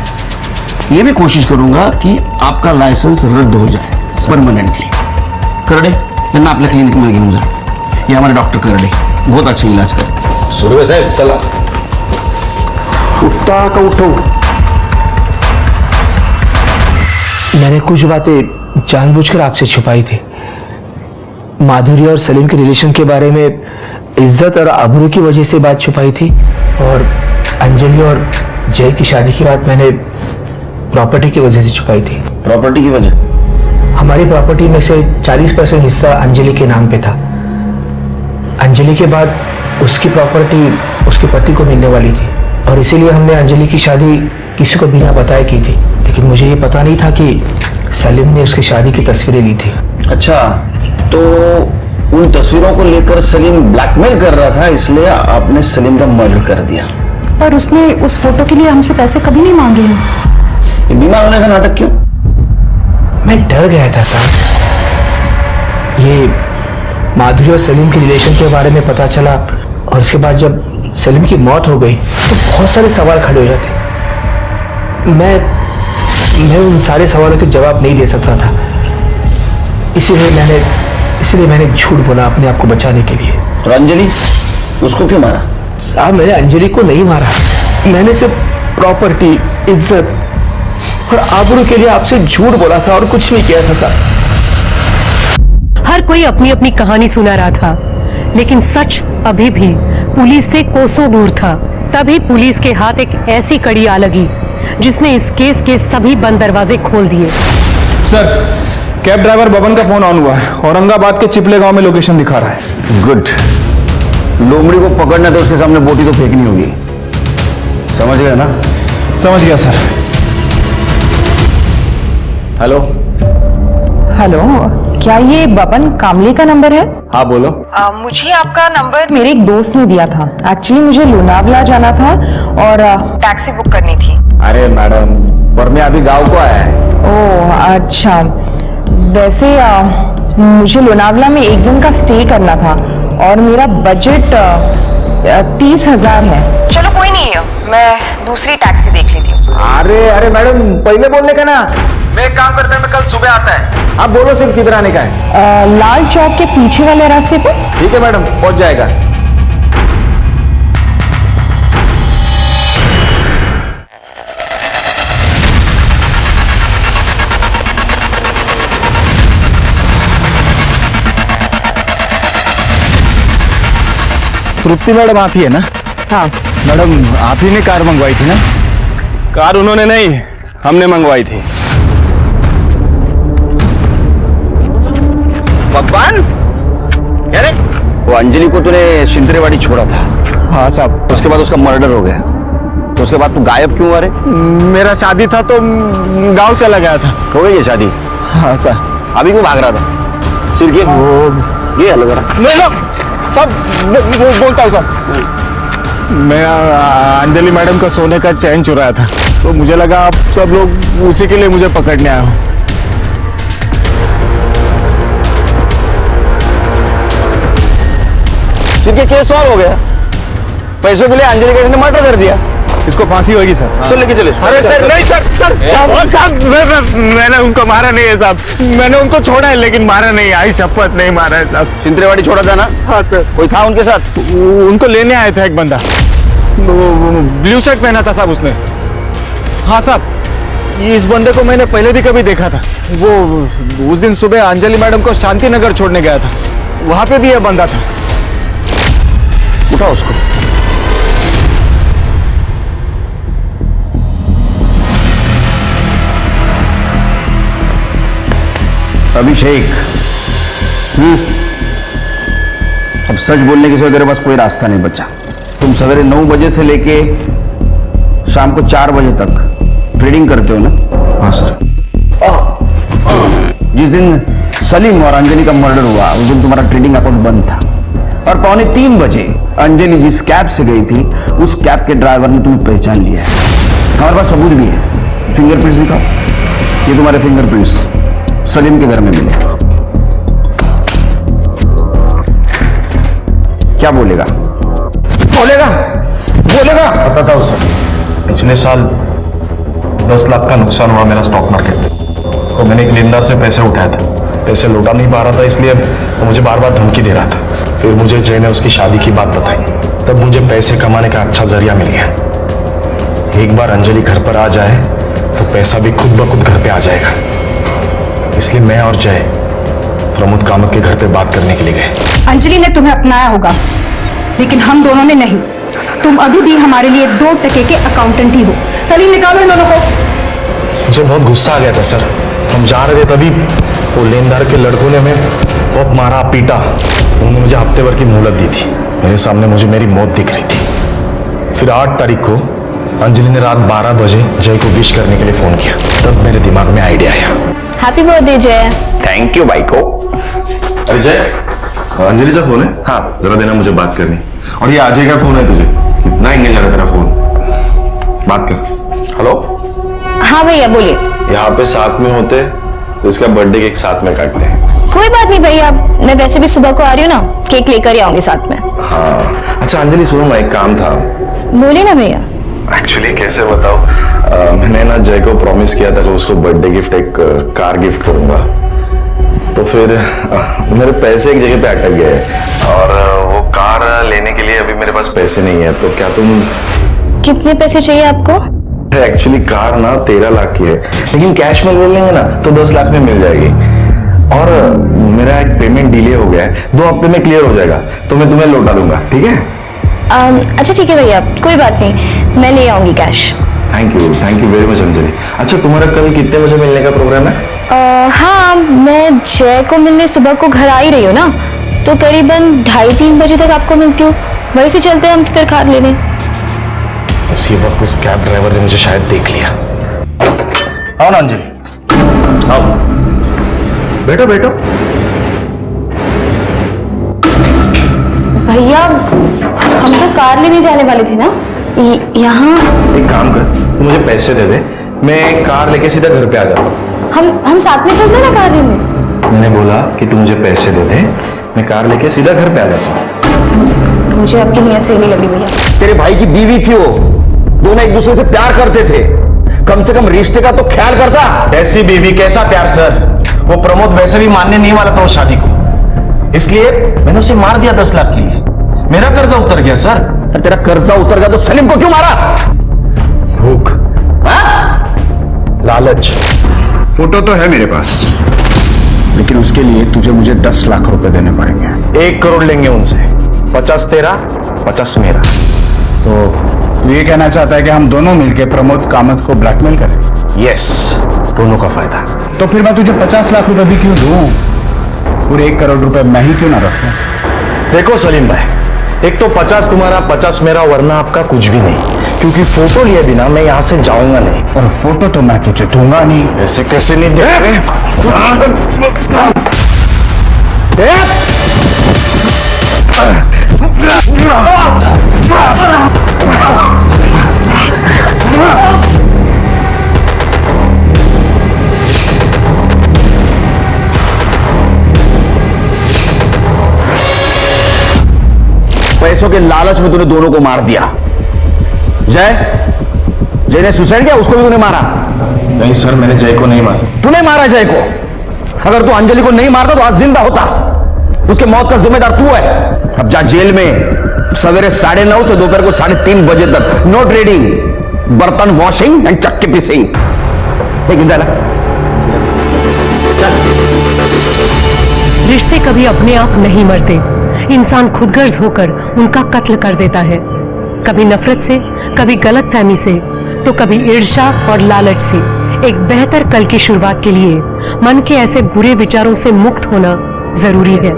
ये भी कोशिश करूंगा कि आपका लाइसेंस रद्द हो जाए परमानेंटली। करडे, ना आपल्या क्लिनिक में घेऊन जा। ये हमारे डॉक्टर करडे बहुत अच्छा इलाज करते हैं। सुर्वे साहेब चला। उठता का उठो। मैंने कुछ बातें जानबूझकर आपसे छुपाई थी। माधुरी और सलीम के रिलेशन के बारे में इज्जत और आबरू की वजह से बात छुपाई थी, और अंजलि और जय की शादी की बात मैंने प्रॉपर्टी की वजह से छुपाई थी। प्रॉपर्टी की वजह? हमारी प्रॉपर्टी में से 40% हिस्सा अंजलि के नाम पे था। अंजलि के बाद उसकी प्रॉपर्टी उसके पति को मिलने वाली थी, और इसीलिए हमने अंजलि की शादी किसी को बिना बताए की थी। लेकिन मुझे ये पता नहीं था कि सलीम ने उसकी शादी की तस्वीरें ली थी। अच्छा, तो उन तस्वीरों को लेकर सलीम ब्लैकमेल कर रहा था, इसलिए आपने सलीम का मर्डर कर दिया। पर उसने उस फोटो के लिए हमसे पैसे कभी नहीं मांगे हैं। ये बीमार होने का नाटक क्यों? मैं डर गया था साहब। ये माधुरी और सलीम के रिलेशन के बारे में पता चला, और उसके बाद जब सलीम की मौत हो गई तो बहुत सारे सवाल खड़े हो जाते। मैं उन सारे सवालों के जवाब नहीं दे सकता था, इसीलिए मैंने झूठ बोला अपने आप को बचाने के लिए। तो अंजलि, उसको क्यों मारा? साहब मैंने अंजलि को नहीं मारा, मैंने सिर्फ प्रॉपर्टी, इज्जत और आबरू के लिए आपसे झूठ बोला था और कुछ नहीं किया था साहब। हर कोई अपनी अपनी कहानी सुना रहा था, लेकिन सच अभी भी पुलिस से कोसों दूर था। तभी पुलिस के हाथ एक ऐसी कड़ी आ लगी जिसने इस केस के सभी बंद दरवाजे खोल दिए। सर कैब ड्राइवर बबन का फोन ऑन हुआ है, औरंगाबाद के चिपले गांव में लोकेशन दिखा रहा है। गुड। लोमड़ी को पकड़ना तो उसके सामने बोटी तो फेंकनी होगी, समझ गया ना? समझ गया सर। हेलो हेलो, क्या ये बबन कामली का नंबर है? हाँ बोलो। मुझे आपका नंबर मेरे एक दोस्त ने दिया था। एक्चुअली मुझे लोनावला जाना था और टैक्सी बुक करनी थी। अरे मैडम, पर मैं अभी गांव को आया है। ओह अच्छा, वैसे मुझे लोनावला में एक दिन का स्टे करना था और मेरा बजट 30,000 है। चलो कोई नहीं, मैं दूसरी टैक्सी देख लेती हूँ। अरे मैडम, पहले बोलने का ना। मैं एक काम करता है, मैं कल सुबह आता है। आप बोलो सिर्फ किधर आने का है। लाल चौक के पीछे वाले रास्ते पे। ठीक है मैडम, पहुंच जाएगा। तृप्ति मैडम आप ही है ना? हाँ मैडम आप ही ने कार मंगवाई थी ना? कार उन्होंने नहीं, हमने मंगवाई थी। भगवान, अरे वो अंजलि को तूने सिंतरेवाड़ी छोड़ा था। हाँ साहब। उसके बाद उसका मर्डर हो गया, तो उसके बाद तू गायब क्यों? अरे मेरा शादी था तो गांव चला गया था। हो गई है शादी? हाँ साहब। अभी क्यों भाग रहा था? सिर ये अलग जरा सब बोलता हूँ साहब। मैं अंजलि मैडम का सोने का चैन चुराया था, तो मुझे लगा आप सब लोग उसी के लिए मुझे पकड़ने आए हो। ठीक है, केस सॉल्व हो गया। पैसों के लिए अंजलि का इसने मर्डर कर दिया। इसको फांसी होगी सर। चल लेके चले। अरे सर नहीं साहब, मैंने उनको मारा नहीं है साहब। मैंने उनको छोड़ा है लेकिन मारा नहीं, आई शपथ नहीं मारा है साहब। सिंतरेवाड़ी छोड़ा था ना? हाँ सर। कोई था उनके साथ? उनको लेने आया था एक बंदा, ब्लू शर्ट पहना था साहब उसने। हाँ साहब, इस बंदे को मैंने पहले भी कभी देखा था। वो उस दिन सुबह अंजलि मैडम को शांति नगर छोड़ने गया था, वहां पे भी यह बंदा था। उठा उसको। अभिषेक, अब सच बोलने के सिवा तेरे पास कोई रास्ता नहीं बचा। तुम सवेरे 9 बजे से लेके शाम को 4 बजे तक ट्रेडिंग करते हो ना? हाँ सर। जिस दिन सलीम और अंजलि का मर्डर हुआ उस दिन तुम्हारा ट्रेडिंग अकाउंट बंद था, और 2:45 बजे अंजलि जिस कैब से गई थी उस कैब के ड्राइवर ने तुम्हें पहचान लिया है। हमारे पास सबूत भी है। फिंगरप्रिंट्स दिखाओ। ये तुम्हारे फिंगरप्रिंट्स सलीम के घर में मिले। क्या बोलेगा? बोलेगा बताता हूँ सर। पिछले साल 10 लाख का नुकसान हुआ मेरा स्टॉक मार्केट में, तो मैंने एक लेनदार से पैसे उठाया था। पैसे लौटा नहीं पा रहा था, इसलिए वो मुझे बार बार धमकी दे रहा था। फिर मुझे जय ने उसकी शादी की बात बताई, तब मुझे पैसे कमाने का अच्छा जरिया मिल गया। एक बार अंजलि घर पर आ जाए तो पैसा भी खुद ब खुद घर पे आ जाएगा। इसलिए मैं और जय प्रमोद कामत के घर पे बात करने के लिए गए। अंजलि ने तुम्हें अपनाया होगा, लेकिन हम दोनों ने नहीं। तुम अभी भी हमारे लिए 2 टके के अकाउंटेंट ही हो। सलीम, निकालो इन दोनों को। मुझे बहुत गुस्सा आ गया था सर। हम जा रहे थे तभी वो लेनदार के लड़कों ने हमें बहुत मारा पीटा। उन्होंने मुझे हफ्ते भर की मोहलत दी थी। मेरे सामने मुझे मेरी मौत दिख रही थी। फिर 8 तारीख को अंजलि ने रात 12 बजे जय को विश करने के लिए फोन किया। तब मेरे दिमाग में आइडिया आया। हैप्पी बर्थडे जय। थैंक यू भाई को। अरे जय, अंजलि से फोन है? हाँ, जरा देना, मुझे बात करनी। और ये अजय का फोन है तुझे? कितना एंगेज है तेरा फोन, बात कर। हेलो। हाँ भैया बोलिए। यहाँ पे साथ में होते तो इसका बर्थडे केक साथ में काटते हैं। कोई बात नहीं भैया, मैं वैसे भी सुबह को आ रही हूँ ना, केक लेकर ही आऊंगी साथ में। हाँ अच्छा अंजलि सुनो ना, एक काम था। बोलिए ना भैया। एक्चुअली कैसे बताओ, मैंने ना जय को प्रॉमिस किया था कि उसको बर्थडे गिफ्ट एक कार गिफ्ट करूंगा। तो फिर मेरे पैसे एक जगह पे अटक गए और वो कार लेने के लिए अभी मेरे पास पैसे नहीं है। तो क्या तुम... कितने पैसे चाहिए आपको? एक्चुअली कार ना 13 लाख की है, लेकिन कैश में ले लेंगे ना तो 10 लाख में मिल जाएगी। और मेरा एक पेमेंट डिले हो गया है, 2 हफ्ते में क्लियर हो जाएगा, तो मैं तुम्हें लौटा दूंगा, ठीक है? अच्छा ठीक है भैया, कोई बात नहीं, मैं ले आऊंगी cash. Thank you very much Anjali. अच्छा तुम्हारा कल कितने बजे मिलने का प्रोग्राम है? हाँ, मैं जय को मिलने सुबह को घर आ ही रही हूँ ना, तो करीबन 2:30-3 बजे तक आपको मिलती हूँ। वहीं से चलते हैं हम फिर कार लेने। उसी वक्त उस कैब ड्राइवर ने मुझे शायद देख लिया। आओ ना अंजलि, आओ, बैठो बैठो। भैया हम तो कार लेने जाने वाले थे ना, यहाँ। एक काम कर, तू मुझे पैसे दे दे, मैं कार लेके सीधा घर पे आ जाता हूँ। हम साथ में चलते ना कार लेने। मैंने बोला कि तू मुझे पैसे दे दे, मैं कार लेके सीधा घर पे आ जाता हूँ। मुझे आपकी नीयत सही नहीं लगी भैया। तेरे भाई की बीवी थी वो, दोनों एक दूसरे से प्यार करते थे, कम से कम रिश्ते का तो ख्याल करता। ऐसी बीवी कैसा प्यार सर, वो प्रमोद वैसे भी मानने नहीं वाला था उस शादी को, इसलिए मैंने उसे मार दिया 10 लाख के लिए। मेरा कर्जा उतर गया सर। तेरा कर्जा उतर गया तो सलीम को क्यों मारा? भूख, लालच। फोटो तो है मेरे पास, लेकिन उसके लिए तुझे मुझे 10 लाख रुपए देने पड़ेंगे। 1 करोड़ लेंगे उनसे, 50 तेरा 50 मेरा। तो ये कहना चाहता है कि हम दोनों मिलकर प्रमोद कामत को ब्लैकमेल करें? यस, दोनों का फायदा। तो फिर मैं तुझे 50 लाख रुपए भी क्यों दूं? पूरे 1 करोड़ रुपए मैं ही क्यों ना रखूं? देखो सलीम भाई, एक तो 50 तुम्हारा 50 मेरा, वरना आपका कुछ भी नहीं, क्योंकि फोटो लिए बिना मैं यहां से जाऊंगा नहीं। और फोटो तो मैं तुझे दूंगा नहीं। ऐसे कैसे नहीं दे रहे? पैसों के लालच में तूने दोनों को मार दिया। जय ने सुसाइड किया, उसको भी तूने मारा? नहीं सर, मैंने जय को नहीं मारा। तूने मारा जय को? अगर तू अंजलि को नहीं मारता तो आज जिंदा होता। उसके मौत का जिम्मेदार तू है। अब जा जेल में, सवेरे 9:30 से दोपहर को 3:30 बजे तक नो ट्रेडिंग, बर्तन वॉशिंग एंड चक्के पीसिंग। रिश्ते कभी अपने आप नहीं मरते, इंसान खुदगर्ज होकर उनका कत्ल कर देता है। कभी नफरत से, कभी गलतफहमी से, तो कभी ईर्ष्या और लालच से। एक बेहतर कल की शुरुआत के लिए मन के ऐसे बुरे विचारों से मुक्त होना जरूरी है।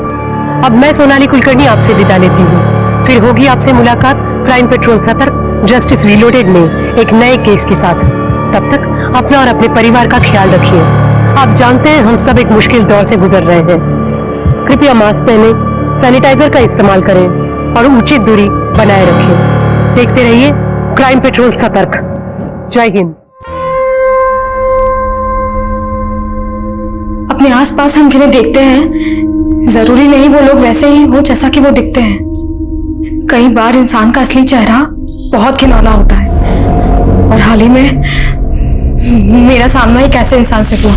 अब मैं सोनाली कुलकर्णी आपसे विदा लेती हूँ। फिर होगी आपसे मुलाकात क्राइम पेट्रोल सतर्क जस्टिस रीलोडेड में एक नए केस के साथ। तब तक अपना और अपने परिवार का ख्याल रखिए। आप जानते हैं हम सब एक मुश्किल दौर से गुजर रहे हैं। कृपया मास्क पहने, सैनिटाइजर का इस्तेमाल करें और उचित दूरी बनाए रखें। देखते रहिए क्राइम पेट्रोल सतर्क। जय हिंद। अपने आसपास हम जिन्हें देखते हैं, जरूरी नहीं वो लोग वैसे ही हो जैसा कि वो दिखते हैं। कई बार इंसान का असली चेहरा बहुत घिनौना होता है, और हाल ही में मेरा सामना एक ऐसे इंसान से हुआ।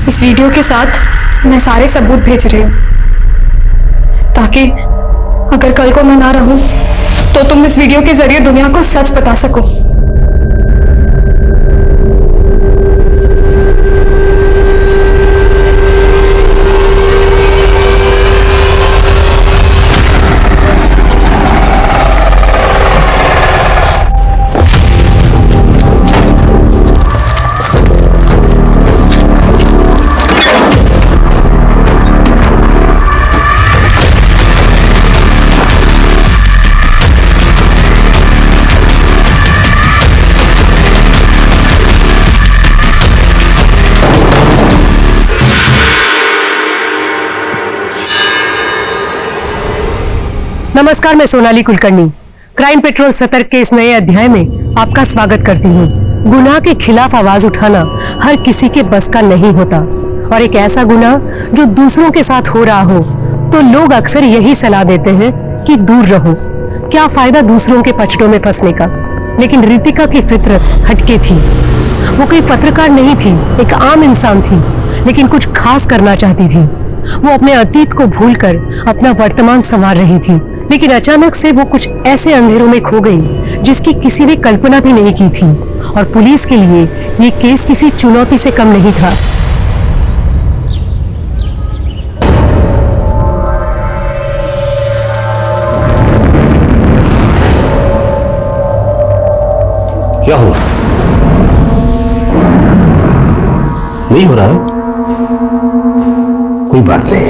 इस वीडियो के साथ मैं सारे सबूत भेज रही हूँ, ताकि अगर कल को मैं ना रहूं तो तुम इस वीडियो के जरिए दुनिया को सच बता सको। नमस्कार, मैं सोनाली कुलकर्णी क्राइम पेट्रोल सतर्क के इस नए अध्याय में आपका स्वागत करती हूँ। गुनाह के खिलाफ आवाज उठाना हर किसी के बस का नहीं होता, और एक ऐसा गुनाह जो दूसरों के साथ हो रहा हो तो लोग अक्सर यही सलाह देते हैं कि दूर रहो। क्या फायदा दूसरों के पचड़ों में फंसने का। लेकिन रितिका की फितरत हटके थी। वो कोई पत्रकार नहीं थी, एक आम इंसान थी, लेकिन कुछ खास करना चाहती थी। वो अपने अतीत को भूलकर अपना वर्तमान संवार रही थी, लेकिन अचानक से वो कुछ ऐसे अंधेरों में खो गई जिसकी किसी ने कल्पना भी नहीं की थी। और पुलिस के लिए ये केस किसी चुनौती से कम नहीं था। क्या हुआ? नहीं हो रहा है? कोई बात नहीं।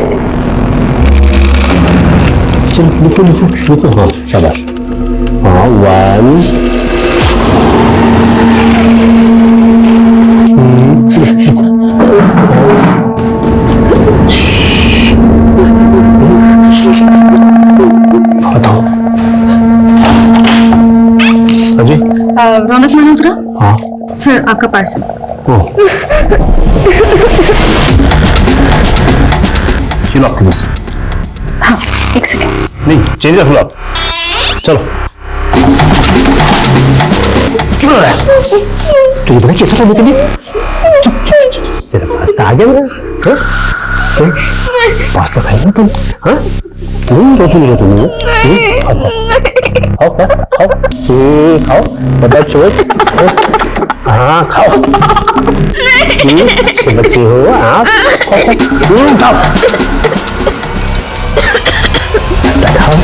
चल निकलो। हाँ शाबाश। हाँ 1 अजी रौनक मल्होत्रा। हाँ सर आपका पार्सल। चलो आपके बस। हाँ एक सेकेंड। नहीं चेंज रखो आप। चलो चलो रहा तुझे पता कैसे करने के लिए? चुप चुप चुप तेरा पास्ता आ गया मेरा। पास्ता खाएगा तुम? हाँ नहीं रो तुम खाओ खाओ सब छोड़। हाँ खाओ अच्छे बच्चे हो आप। खाओ पास्ता खाओ।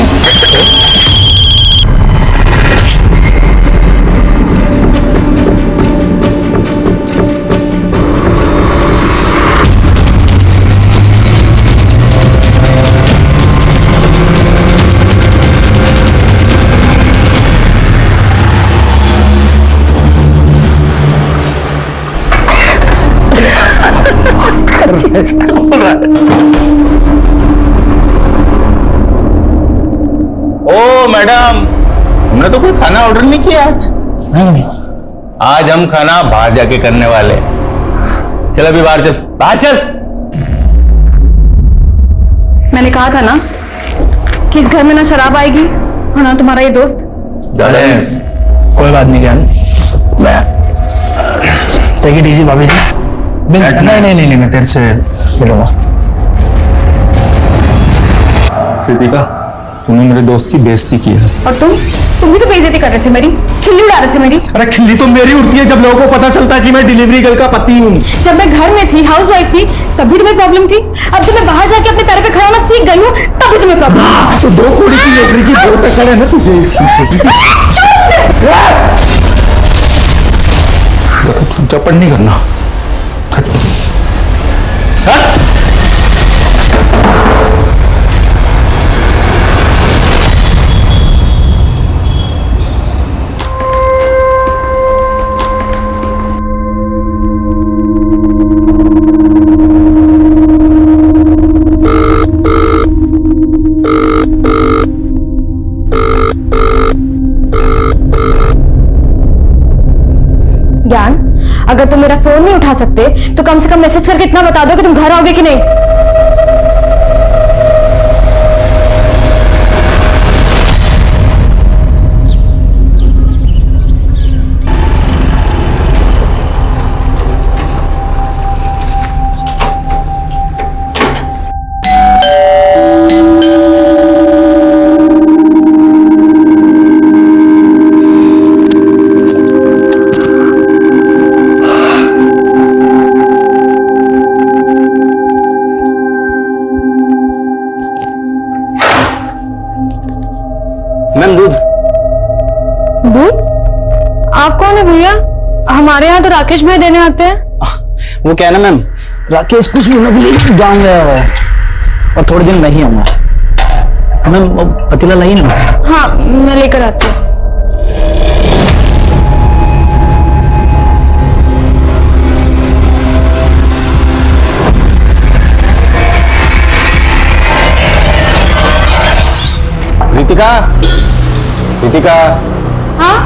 ओ मैडम, हमने तो कोई खाना ऑर्डर नहीं किया आज। नहीं आज हम खाना बाहर जाके करने वाले। चल अभी बाहर चल, बाहर चल। मैंने कहा था ना कि इस घर में ना शराब आएगी और ना तुम्हारा ये दोस्त। कोई बात नहीं ज्ञान। टेक इट इजी भाभी जी। नहीं मैं तेरे से मिलूंगा। कृतिका तूने मेरे दोस्त की बेइज्जती की है। और तुम भी तो बेइज्जती कर रहे थे मेरी, खिल्ली उड़ा रहे थे मेरी। अरे खिल्ली तो मेरी उड़ती है जब लोगों को पता चलता है कि मैं डिलीवरी गर्ल का पति हूँ। जब मैं घर में थी, हाउस वाइफ थी, तभी तुम्हें प्रॉब्लम थी। अब जब मैं बाहर जाके अपने पैर पे खड़ा होना सीख गई हूँ, तभी तुम्हें प्रॉब्लम। तो 2 कौड़ी की नौकरी की 2 टक्कर है ना तुझे। चौपट नहीं करना। ज्ञान, अगर तुम मेरा फोन नहीं उठा सकते तो कम से कम मैसेज करके इतना बता दो कि तुम घर आओगे कि नहीं। मैम दूध। दूध? आप कौन है भैया? हमारे यहाँ तो राकेश भाई देने आते हैं। वो क्या है ना मैम, राकेश कुछ दिनों के लिए गाँव गया हुआ है और थोड़े दिन मैं ही आऊंगा। मैम वो पतीला लाइए ना। हाँ मैं लेकर आती हूँ। रितिका। हाँ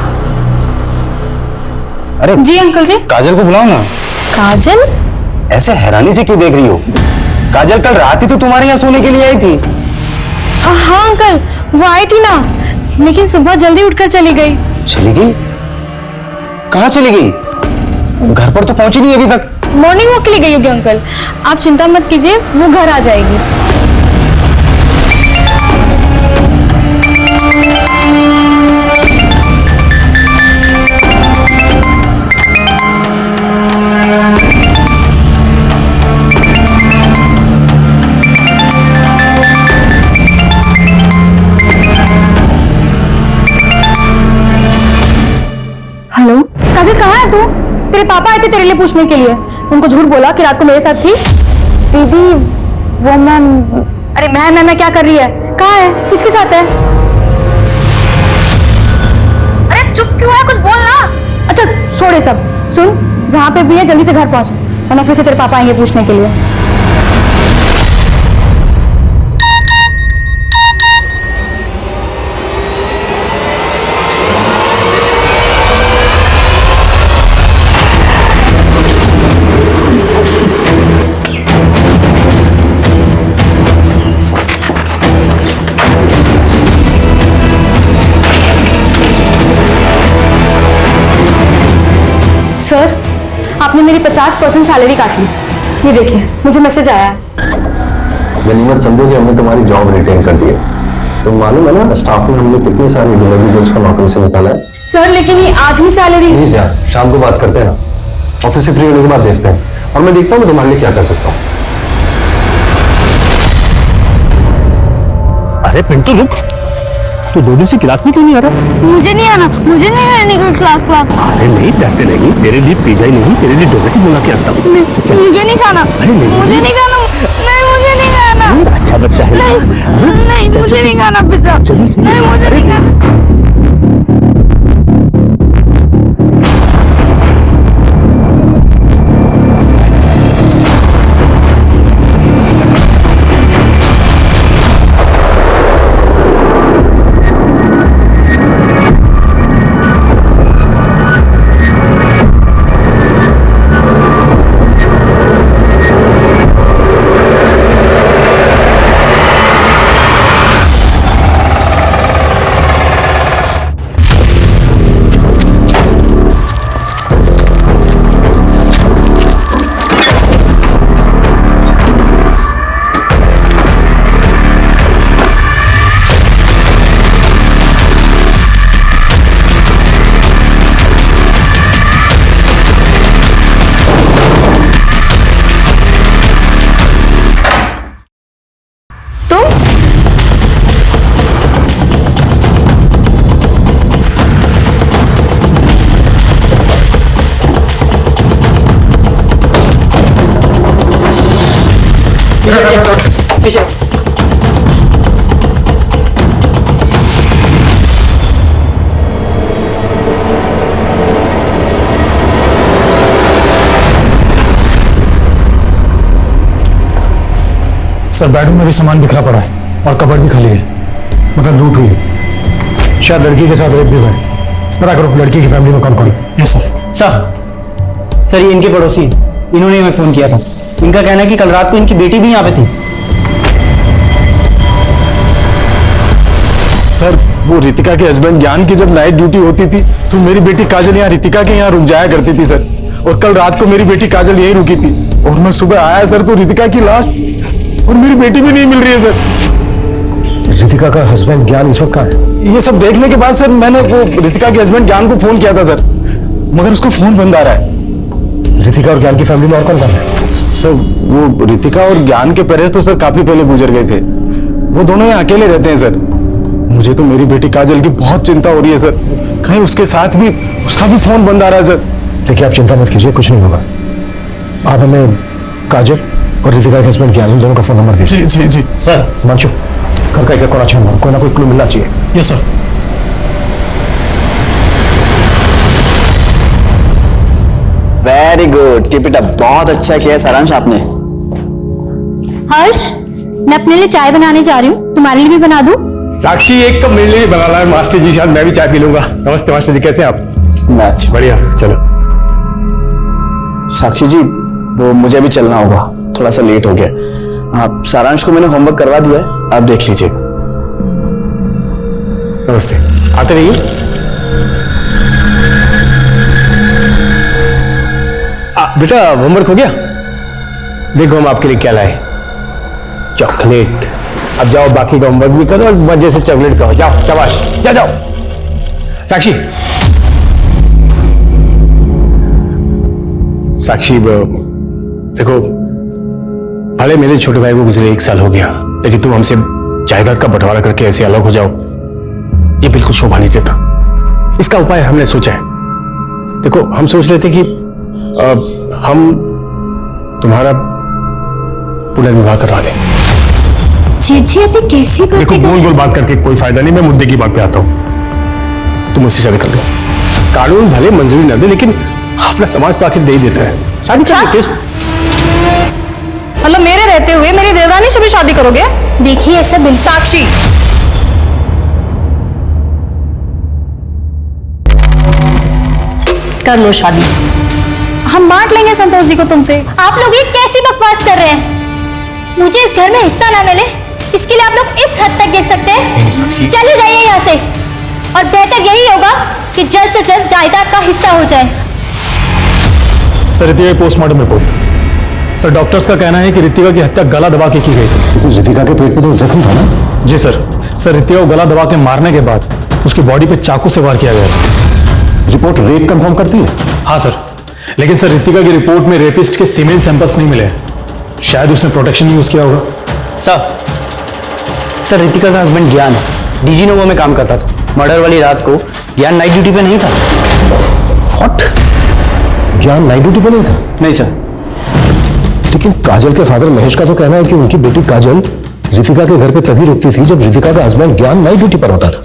अरे जी अंकल जी। काजल को बुलाओ ना। काजल? ऐसे हैरानी से क्यों देख रही हो? काजल कल रात ही तो तुम्हारे यहाँ सोने के लिए आई थी। हाँ अंकल वो आई थी ना, लेकिन सुबह जल्दी उठकर चली गई। चली गई? कहाँ चली गई? घर पर तो पहुंची नहीं अभी तक। मॉर्निंग वॉक के लिए गई होगी अंकल। आप चिंता मत कीजिए, वो घर आ जाएगी। हेलो काजल, कहाँ है तू? तेरे पापा आए थे तेरे लिए पूछने के लिए। उनको झूठ बोला कि रात को मेरे साथ थी। दीदी वो मैम। अरे मैं क्या कर रही है? कहाँ है? किसके साथ है? अरे चुप क्यों है? कुछ बोल ना। अच्छा छोड़ ये सब, सुन जहाँ पे भी है जल्दी से घर पहुंच, वरना फिर से तेरे पापा आएंगे पूछने के लिए। सर, आपने मेरी 50% सैलरी काट ली। ये देखिए, मुझे मैसेज आया है। गनीमत समझो कि हमने तुम्हारी जॉब रिटेन कर दी है। तुम मालूम है ना स्टाफ में हमने कितनी सारी डिलीवरी गर्ल्स को नौकरी से निकाला है। सर लेकिन ये आधी सैलरी। प्लीज यार, शाम को बात करते हैं ना, ऑफिस से फ्री होने के बाद देखते हैं, और मैं देखता हूँ तुम्हारे लिए क्या कर सकता हूँ। अरे पिंटू रुक, तू 2 दिन से क्लास में क्यों नहीं आ रहा? मुझे नहीं आना, मुझे नहीं आने की क्लास। अरे नहीं जाते नहीं, तेरे लिए पिज्जा ही नहीं, तेरे लिए डोनेट ही बना के आता हूँ। मुझे नहीं खाना। अरे नहीं, मुझे नहीं खाना। नहीं मुझे नहीं खाना। अच्छा बच्चा है। नहीं मुझे नहीं खाना पिज्जा। नहीं मुझे नहीं खाना। सर बेडरूम में भी सामान बिखरा पड़ा है और कबर्ड भी खाली है। मतलब लूट हुई है, शायद लड़की के साथ रेप भी हुआ है। पता करो लड़की की फैमिली में कौन कौन है। Yes sir. सर ये इनके पड़ोसी, इन्होंने हमें फोन किया था। इनका कहना है कि कल रात को इनकी बेटी भी यहाँ पे थी। सर वो रितिका के हस्बैंड ज्ञान की जब नाइट ड्यूटी होती थी तो मेरी बेटी काजल यहाँ रितिका के यहाँ रुक जाया करती थी सर। और कल रात को मेरी बेटी काजल यहीं रुकी थी और मैं सुबह आया सर तो रितिका की लाश और मेरी बेटी भी नहीं मिल रही है सर। रितिका का हस्बैंड ज्ञान इस वक्त कहाँ है? ये सब देखने के बाद सर मैंने वो रितिका के हस्बैंड ज्ञान को फोन किया था सर, मगर उसका फोन बंद आ रहा है। रितिका और ज्ञान की फैमिली में और कौन कौन है? सर वो रितिका और ज्ञान के पेरेंट्स तो सर काफी पहले गुजर गए थे, वो दोनों यहाँ अकेले रहते हैं सर। मुझे तो मेरी बेटी काजल की बहुत चिंता हो रही है सर, कहीं उसके साथ भी उसका भी फोन बंद आ रहा है सर। देखिए आप चिंता मत कीजिए, कुछ नहीं होगा। आप हमें काजल और रितिका के हस्बैंड ज्ञान दोनों का फोन नंबर दीजिए। जी जी जी सर। मंचू घर का एक कोना छोड़ना, कोई ना कोई क्लू मिलना चाहिए। Yes sir. Very good, keep it up. बहुत अच्छा किया सारांश आपने। हर्ष, मैं अपने लिए चाय बनाने जा रही हूँ, तुम्हारे लिए भी बना दूँ? साक्षी एक कप मेरे लिए बना रहा है मास्टर जी, शायद मैं भी चाय पी लूंगा। नमस्ते मास्टर जी, कैसे हैं आप? मैं अच्छा। बढ़िया, चलो। साक्षी जी वो मुझे भी चलना होगा, थोड़ा सा लेट हो गया। आप सारांश को मैंने होमवर्क करवा दिया है, आप देख लीजिएगा। नमस्ते, आते रहिए। बेटा होमवर्क हो गया? देखो हम आपके लिए क्या लाए, चॉकलेट। अब जाओ बाकी का होमवर्क भी करो और मजे से चॉकलेट खाओ। जाओ, शाबाश, जाओ। साक्षी, साक्षी देखो, भले मेरे छोटे भाई को गुजरे 1 साल हो गया, लेकिन तुम हमसे जायदाद का बंटवारा करके ऐसे अलग हो जाओ, ये बिल्कुल शोभा नहीं देता। इसका उपाय हमने सोचा है। देखो, हम सोच रहे थे कि हम तुम्हारा पुनर्विवाह करवा दें। कैसी देखो, गोल गोल बात करके कोई फायदा नहीं, मैं मुद्दे की बात पे आता हूं। तुम उससे शादी कर लो। कानून भले मंजूरी न दे, लेकिन अपना समाज तो आखिर दे ही देता है। शादी कर लेते हैं। मतलब मेरे रहते हुए मेरी देवरानी से भी शादी करोगे? देखिए ऐसा बिल्कुल। साक्षी, कर लो शादी, हम बांट लेंगे संतोष जी को तुमसे। आप लोग ये कैसी बकवास कर रहे हैं? मुझे इस घर में हिस्सा ना मिले, इसके लिए आप लोग इस हद तक गिर सकते हैं? चले जाइए यहाँ से, और बेहतर यही होगा कि जल्द से जल्द जायदाद का हिस्सा हो जाए। Sir, Ritika postmortem report. Sir, doctors का कहना है कि रितिका की हत्या गला दबा के की गई थी। रितिका के पेट पे तो जख्म था ना? जी सर। सर, रितिका को गला दबा के मारने के बाद उसकी बॉडी पे चाकू से वार किया गया था। रिपोर्ट रेप कंफर्म करती है? हाँ सर, लेकिन सर रितिका की रिपोर्ट में रेपिस्ट के सीमेन सैंपल्स नहीं मिले। शायद उसने प्रोटेक्शन यूज किया होगा। सर, रितिका का हस्बैंड ज्ञान डीजी नोवो में काम करता था। मर्डर वाली रात को ज्ञान नाइट ड्यूटी पे नहीं था। व्हाट? ज्ञान नाइट ड्यूटी पे नहीं था? नहीं सर। लेकिन काजल के फादर महेश का तो कहना है कि उनकी बेटी काजल रितिका के घर पे तभी रुकती थी जब रितिका का हस्बैंड ज्ञान नाइट ड्यूटी पर होता था।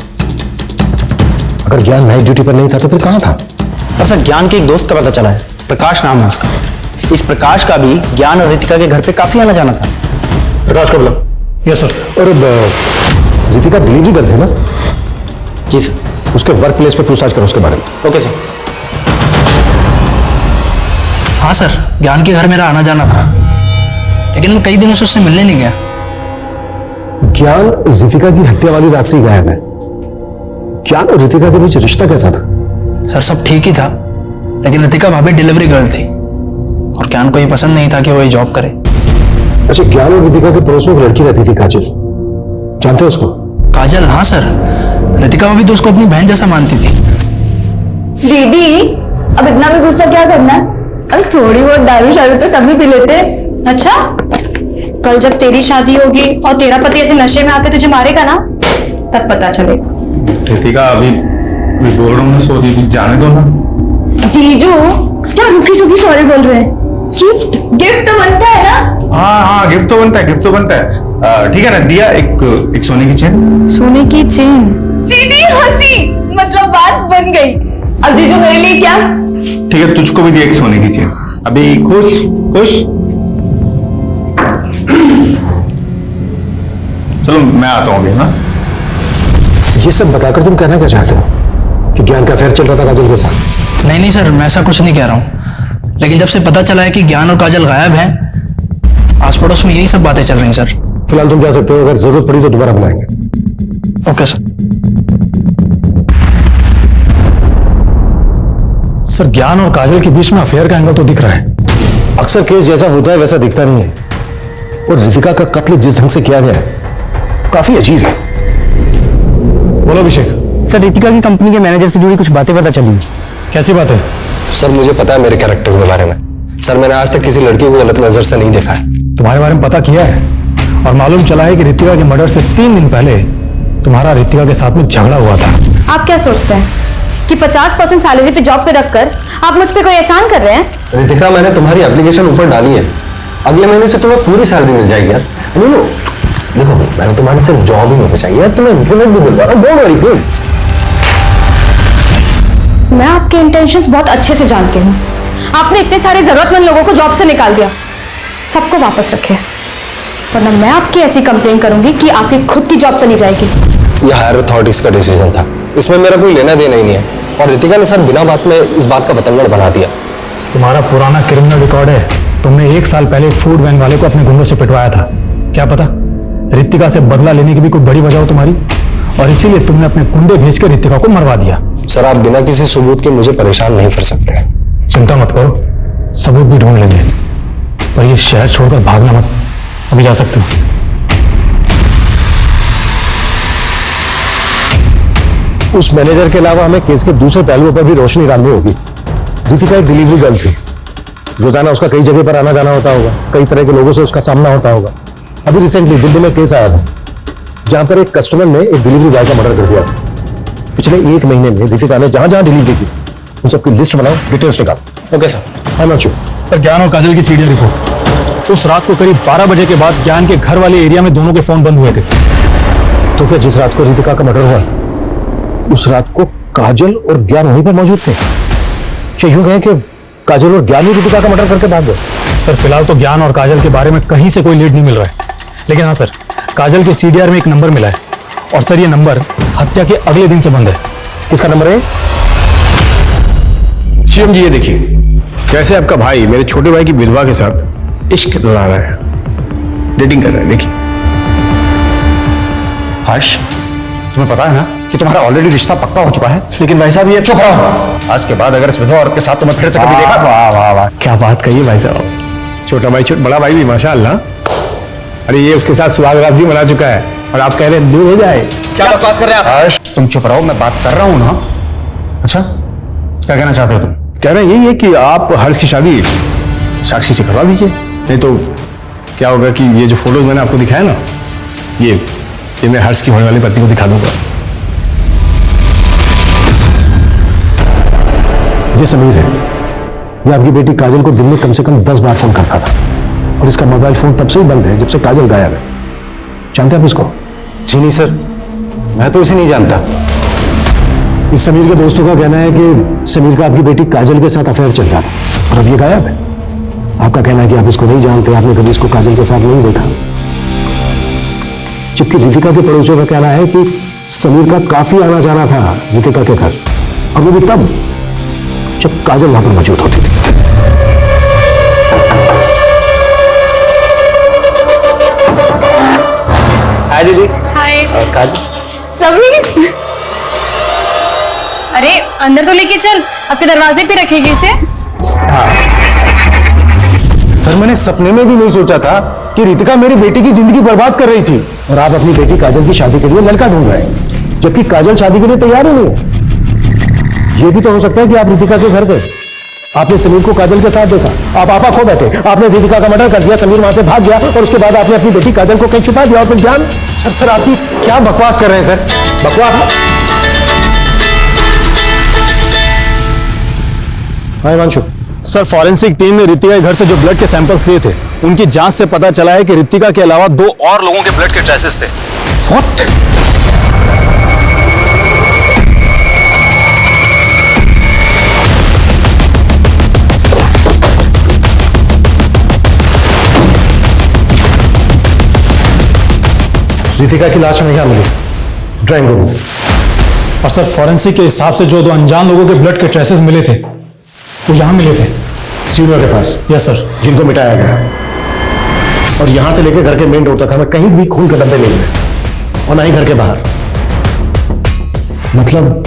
अगर ज्ञान नाइट ड्यूटी पर नहीं था तो फिर कहां था? और सर, ज्ञान के एक दोस्त का पता चला है, प्रकाश नाम है उसका। इस प्रकाश का भी ज्ञान और रितिका के घर पे काफी आना जाना था। प्रकाश को बुला। Yes sir. और रितिका डिलीवरी करती है ना? जी सर। उसके वर्क प्लेस पे पूछताछ करो उसके बारे में। Okay sir. हाँ सर, ज्ञान के घर मेरा आना जाना था, लेकिन मैं कई दिनों से उससे मिलने नहीं गया। ज्ञान रितिका की हत्या वाली रात से ही गायब है। ज्ञान और रितिका के बीच रिश्ता कैसा था? सर, सब ठीक ही था, लेकिन रितिका भाभी डिलीवरी गर्ल थी और ज्ञान को ये पसंद नहीं था कि वो ये जॉब करे। अच्छा, ज्ञान और रितिका के पड़ोस में एक लड़की रहती थी, काजल, जानते हो उसको? काजल? हाँ सर, रितिका भाभी तो उसको अपनी बहन जैसा मानती थी। दीदी, अब इतना भी गुस्सा क्या करना है? अरे थोड़ी बहुत दारू शारू तो सभी पी लेते हैं। अच्छा, कल जब तेरी शादी होगी और तेरा पति ऐसे नशे में आके तुझे मारेगा ना, तब पता चलेगा। रितिका, अभी बोल रहा हूँ, सॉरी, जाने दो ना। जीजू, क्या रुकी सुखी सॉरी बोल रहे हैं? गिफ्ट तो बनता है ना? हाँ, गिफ्ट तो बनता है। ठीक है ना, दिया एक सोने की चेन। सोने की चेन? दीदी हंसी, मतलब बात बन गई। अब जीजू मेरे लिए क्या? ठीक है, तुझको भी दिया एक सोने की चेन। अभी खुश खुश? चलो मैं आता हूँ अभी। ना, ये सब बताकर तुम कहना क्या चाहते हो? कि ज्ञान का अफेयर चल रहा था काजल के साथ? नहीं सर, मैं ऐसा कुछ नहीं कह रहा हूँ, लेकिन जब से पता चला है कि ज्ञान और काजल गायब हैं, आस पड़ोस में यही सब बातें चल रही हैं सर। फिलहाल तुम जा सकते हो, अगर जरूरत पड़ी तो दोबारा बुलाएंगे। Okay sir. सर, ज्ञान और काजल के बीच में अफेयर का एंगल तो दिख रहा है। अक्सर केस जैसा होता है वैसा दिखता नहीं है, और रितिका का कत्ल जिस ढंग से किया गया है काफी अजीब है। बोलो अभिषेक। सर, रितिका की कंपनी के मैनेजर से जुड़ी कुछ बातें पता चली। कैसी बात है? सर, मुझे पता है मेरे कैरेक्टर के बारे में। सर, मैंने आज तक किसी लड़की को गलत नजर से नहीं देखा है। तुम्हारे बारे में पता किया है और मालूम चला है कि रितिका के मर्डर से 3 दिन पहले तुम्हारा रितिका के साथ में झगड़ा हुआ था। आप क्या सोचते हैं कि 50% सैलरी पे जॉब पे रखकर आप मुझ पे कोई एहसान कर रहे हैं? रितिका, मैंने तुम्हारी एप्लीकेशन ऊपर डाली है, अगले महीने से तुम्हें पूरी सैलरी मिल जाएगी यार। देखो, मैंने तुम्हारी सिर्फ जॉब ही नहीं बचाई यार, तुम्हें इंक्रीमेंट भी मिल रहा है। Don't worry please. मैं आपके इंटेंशंस बहुत अच्छे से जानती हूँ। आपने इतने सारे जरूरतमंद लोगों को जॉब से निकाल दिया, सबको वापस रखे, वरना मैं आपकी ऐसी कंप्लेन करूंगी कि आपकी खुद की जॉब चली जाएगी। यह हायर अथॉरिटीज का डिसीजन था, इसमें मेरा कोई लेना देना ही नहीं है। और रितिका ने सर बिना बात में इस बात का बतंगड़ बना दिया। तुम्हारा पुराना क्रिमिनल रिकॉर्ड है। तुमने 1 साल पहले एक फूड वैन वाले को अपने गुंडों से पिटवाया था। क्या पता रितिका से बदला लेने की भी कोई बड़ी वजह हो तुम्हारी। और इसीलिए तुमने अपने गुंडे भेजकर रितिका को मरवा दिया। सर आप बिना किसी सबूत के मुझे परेशान नहीं कर सकते। चिंता मत करो, सबूत भी ढूंढ लेंगे, पर ये शहर छोड़कर भागना मत, अभी जा सकते हो। उस मैनेजर के अलावा हमें केस के दूसरे पहलुओं पर भी रोशनी डालनी होगी। रितिका एक डिलीवरी गर्ल थी, रोजाना उसका कई जगह पर आना जाना होता होगा, कई तरह के लोगों से उसका सामना होता होगा। अभी रिसेंटली दिल्ली में केस आया था जहां पर एक कस्टमर ने एक डिलीवरी बॉय का मर्डर कर दिया था। पिछले 1 महीने में रितिका ने जहां जहां डिलीवरी की उन सबकी लिस्ट बनाओ, डिटेल्स निकालो। Okay sir. I am not sure. Sir ज्ञान और काजल की सीडीआर रिपोर्ट। उस रात को करीब 12 बजे के बाद ज्ञान के घर वाले एरिया में दोनों के फोन बंद हुए थे। तो क्या जिस रात को रितिका का मर्डर हुआ उस रात को काजल और ज्ञान वहीं पर मौजूद थे? क्या यूं कहें कि काजल और ज्ञान ही रितिका का मर्डर करके भाग गए? सर फिलहाल तो ज्ञान और काजल के बारे में कहीं से कोई लीड नहीं मिल रहा है, लेकिन हाँ सर, काजल के सीडीआर में एक नंबर मिला है, और सर ये नंबर हत्या के अगले दिन से बंद है। किसका नंबर है? सीएम जी ये देखिए कैसे आपका भाई मेरे छोटे भाई की विधवा के साथ इश्क लड़ा रहा है, डेटिंग कर रहा है। देखिए हर्ष, तुम्हें पता है ना कि तुम्हारा ऑलरेडी रिश्ता पक्का हो चुका है। लेकिन भाई साहब ये चुप रहो, आज के बाद अगर इस विधवा औरत के साथ तुम्हें फिर से कभी देखा। वाह वाह वाह, क्या बात कही भाई साहब। छोटा भाई बड़ा भाई भी माशाअल्लाह। अरे ये उसके साथ सुहागरात भी मना चुका है और आप कह रहे हैं दूर हो जाए। क्या बकवास कर रहे हैं आप? हर्ष तुम चुप रहो, मैं बात कर रहा हूं ना। अच्छा क्या कहना चाहते हो तुम? कहना यही है कि आप हर्ष की शादी साक्षी से करवा दीजिए, नहीं तो क्या होगा कि ये जो फोटोज मैंने आपको दिखाया ना, ये मैं हर्ष की होने वाली पत्नी को दिखा दूंगा। ये समीर है, ये आपकी बेटी काजल को दिन में कम से कम 10 बार फोन करता था, और इसका मोबाइल फोन तब से ही बंद है जब से काजल गायब है। जानते हैं आप इसको? जी नहीं सर, मैं तो इसे नहीं जानता। इस समीर के दोस्तों का कहना है कि समीर का आपकी बेटी काजल के साथ अफेयर चल रहा था और अब ये गायब है। आपका कहना है कि आप इसको नहीं जानते, आपने कभी इसको काजल के साथ नहीं देखा, जबकि रितिका के पड़ोसियों का कहना है कि समीर का काफी आना जाना था रितिका के घर, और वो भी तब जब काजल वहां पर मौजूद होती थी। हाय दीदी। हाय। काजल। समीर, अरे अंदर तो लेके चल, आपके दरवाजे पे रखेगी इसे। सर मैंने सपने में भी नहीं सोचा था कि रितिका मेरी बेटी की जिंदगी बर्बाद कर रही थी, और आप अपनी बेटी काजल की शादी के लिए लड़का ढूंढ रहे हैं, जबकि काजल शादी के लिए तैयार ही नहीं है। यह भी तो हो सकता है कि आप रितिका के घर गए, आपने समीर को काजल के साथ देखा, आप आपा खो बैठे, आपने रितिका का मर्डर कर दिया, समीर वहां से भाग गया, और उसके बाद आपने अपनी बेटी काजल को कहीं छुपा दिया, और फिर ज्ञान। सर आप क्या बकवास कर रहे हैं सर? बकवास? हाँ हिमांशु। सर फॉरेंसिक टीम ने रितिका के घर से जो ब्लड के सैंपल्स लिए थे, उनकी जांच से पता चला है कि रितिका के अलावा 2 और लोगों के ब्लड के ट्रेसेस थे। What? रितिका की लाश हमें यहाँ मिली ड्राइंग रूम में, और सर फॉरेंसिक के हिसाब से जो 2 अनजान लोगों के ब्लड के ट्रेसेस मिले थे वो यहाँ मिले थे, सीनियर के पास। Yes sir. जिनको मिटाया गया, और यहां से लेकर घर के मेन रोड तक हमें कहीं भी खून के धब्बे नहीं मिले, और ना ही घर के बाहर। मतलब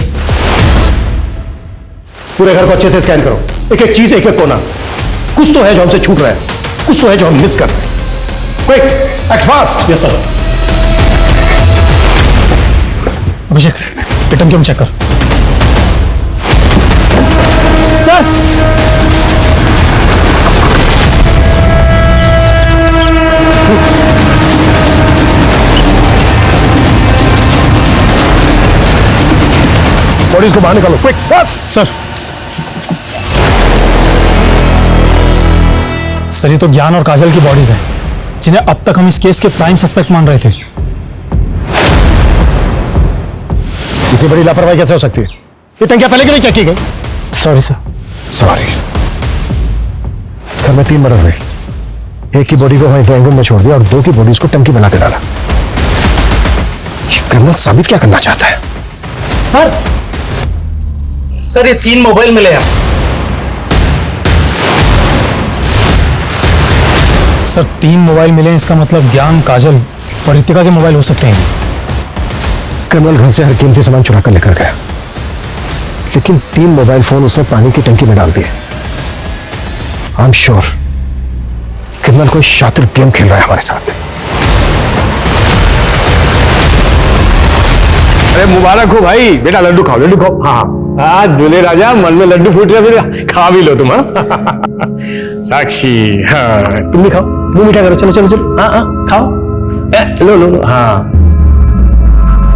पूरे घर को अच्छे से स्कैन करो, एक एक चीज, एक एक कोना। कुछ तो है जो हमसे छूट रहा है, कुछ तो है जो हम मिस कर रहे हैं। Quick, act fast. Yes sir. Abhishek एटम क्यों चेक कर। सर बॉडीज को बाहर निकालो, क्विक फास्ट। सर ये तो ज्ञान और काजल की बॉडीज हैं, जिन्हें अब तक हम इस केस के प्राइम सस्पेक्ट मान रहे थे। इतनी बड़ी लापरवाही कैसे हो सकती है? ये टंकियां पहले क्यों नहीं चेक की गई? Sorry sir. सॉरी। घर में 3 मर्डर हुए, एक की बॉडी को वहीं ड्राइंग रूम में छोड़ दिया और 2 की बॉडीज को टंकी बना के डाला। ये क्रिमिनल साबित क्या करना चाहता है? सर ये 3 मोबाइल मिले हैं। सर 3 मोबाइल मिले, इसका मतलब ज्ञान, काजल और रितिका के मोबाइल हो सकते हैं। क्रिमिनल घर से हर कीमती सामान चुरा कर लेकर गया, लेकिन 3 मोबाइल फोन उसने पानी की टंकी में डाल दिए। आई एम श्योर क्रिमिनल कोई शातिर गेम खेल रहा है हमारे साथ। अरे मुबारक हो भाई, बेटा लड्डू खाओ, लड्डू खाओ। हाँ हाँ, दूल्हे राजा, मन में लड्डू फूट रहे, फिर खा भी लो तुम। साक्षी, हाँ तुम भी खाओ, मुंह मीठा करो। चलो चलो चलो, हाँ हाँ खाओ, लो लो लो। हाँ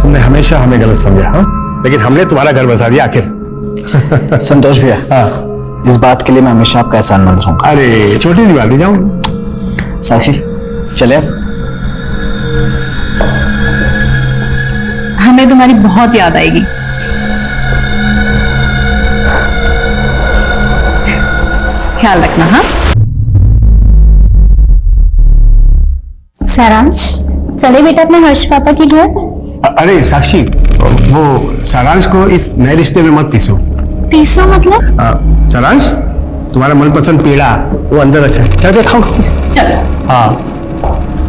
तुमने हमेशा हमें गलत समझा, हाँ, लेकिन हमने तुम्हारा घर बसा दिया आखिर। संतोष भैया, हाँ इस बात के लिए मैं हमेशा आपका एहसानमंद रहूंगा। अरे छोटी सी बात ही, जाऊं। साक्षी चले अब। हमें तुम्हारी बहुत याद आएगी। ख्याल रखना। हाँ सारांश, चले बेटा अपने हर्ष पापा के घर। अरे साक्षी, वो सारांश को इस नए रिश्ते में मत पीसो। पीसो मतलब? सारांश, तुम्हारा मनपसंद पेड़ा वो अंदर रखा है, चलो खाओ खाओ। चलो। हाँ,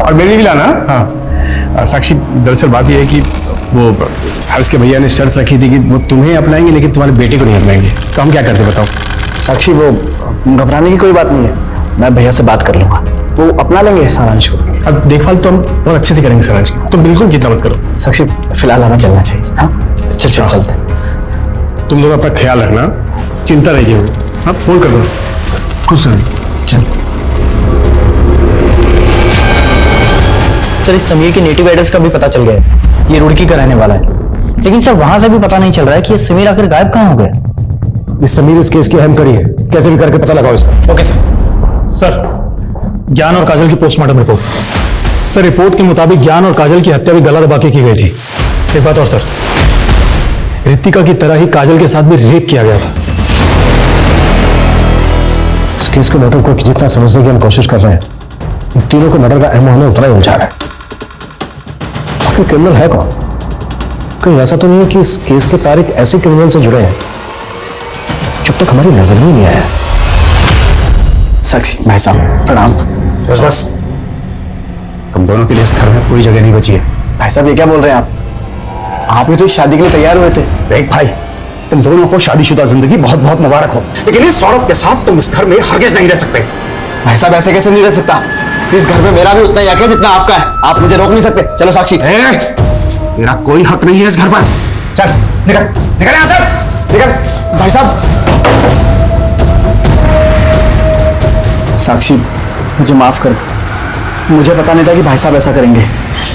और मेरे लिए भी लाना। हाँ साक्षी, दरअसल बात यह है कि वो हर्ष के भैया ने शर्त रखी थी कि वो तुम्हें अपनाएंगे लेकिन तुम्हारे बेटे को नहीं अपनाएंगे, तो हम क्या करते बताओ। साक्षी, वो घबराने की कोई बात नहीं है, मैं भैया से बात कर लूंगा, वो अपना लेंगे सारांश को। अब देखभाल तो हम बहुत अच्छे से करेंगे सारांश की, तुम बिल्कुल चिंता मत करो। साक्षी फिलहाल हमें चलना चाहिए। हाँ चल चलते। तुम लोग अपना ख्याल रखना, चिंता रहिए। हाँ फोन कर दो, खुश रहो। चल सर, इस समीर के नेटिव एड्रेस का भी पता चल गया है, ये रुड़की का रहने वाला है, लेकिन सर वहां से भी पता नहीं चल रहा है कि ये समीर आखिर गायब कहाँ हो गया। इस समीर इस केस की अहम कड़ी है, कैसे भी करके पता लगाओ इसका। ओके सर, ज्ञान और काजल की पोस्टमार्टम रिपोर्ट। सर, रिपोर्ट के मुताबिक ज्ञान और काजल की हत्या भी गला दबा के की गई थी। एक बात और सर, रितिका की तरह ही काजल के साथ भी रेप किया गया था। इस केस के मोटिव को जितना समझने की हम कोशिश कर रहे हैं, इन तीनों को मर्डर का अहम होना उतना ही उलझा रहा है। आखिर क्रिमिनल है कौन? कहीं ऐसा तो नहीं है कि इस केस के तार एक ऐसे क्रिमिनल से जुड़े हैं जब तक हमारी नजर में नहीं आया। साक्षी भाई साहब प्रणाम। बस तुम दोनों के लिए इस घर में कोई जगह नहीं बची है। भाई साहब ये क्या बोल रहे हैं आप भी तो शादी के लिए तैयार हुए थे। देख भाई, तुम दोनों को शादीशुदा जिंदगी बहुत बहुत मुबारक हो, लेकिन इस औरत के साथ तुम इस घर में हरगिज नहीं रह सकते। भाई साहब ऐसे कैसे नहीं रह सकता, इस घर में मेरा भी उतना ही हक है जितना आपका है, आप मुझे रोक नहीं सकते। चलो साक्षी। मेरा कोई हक नहीं है इस घर पर। चल निकल निकल यहां से, निकल। भाई साहब साक्षी मुझे माफ कर दो, मुझे पता नहीं था कि भाई साहब ऐसा करेंगे।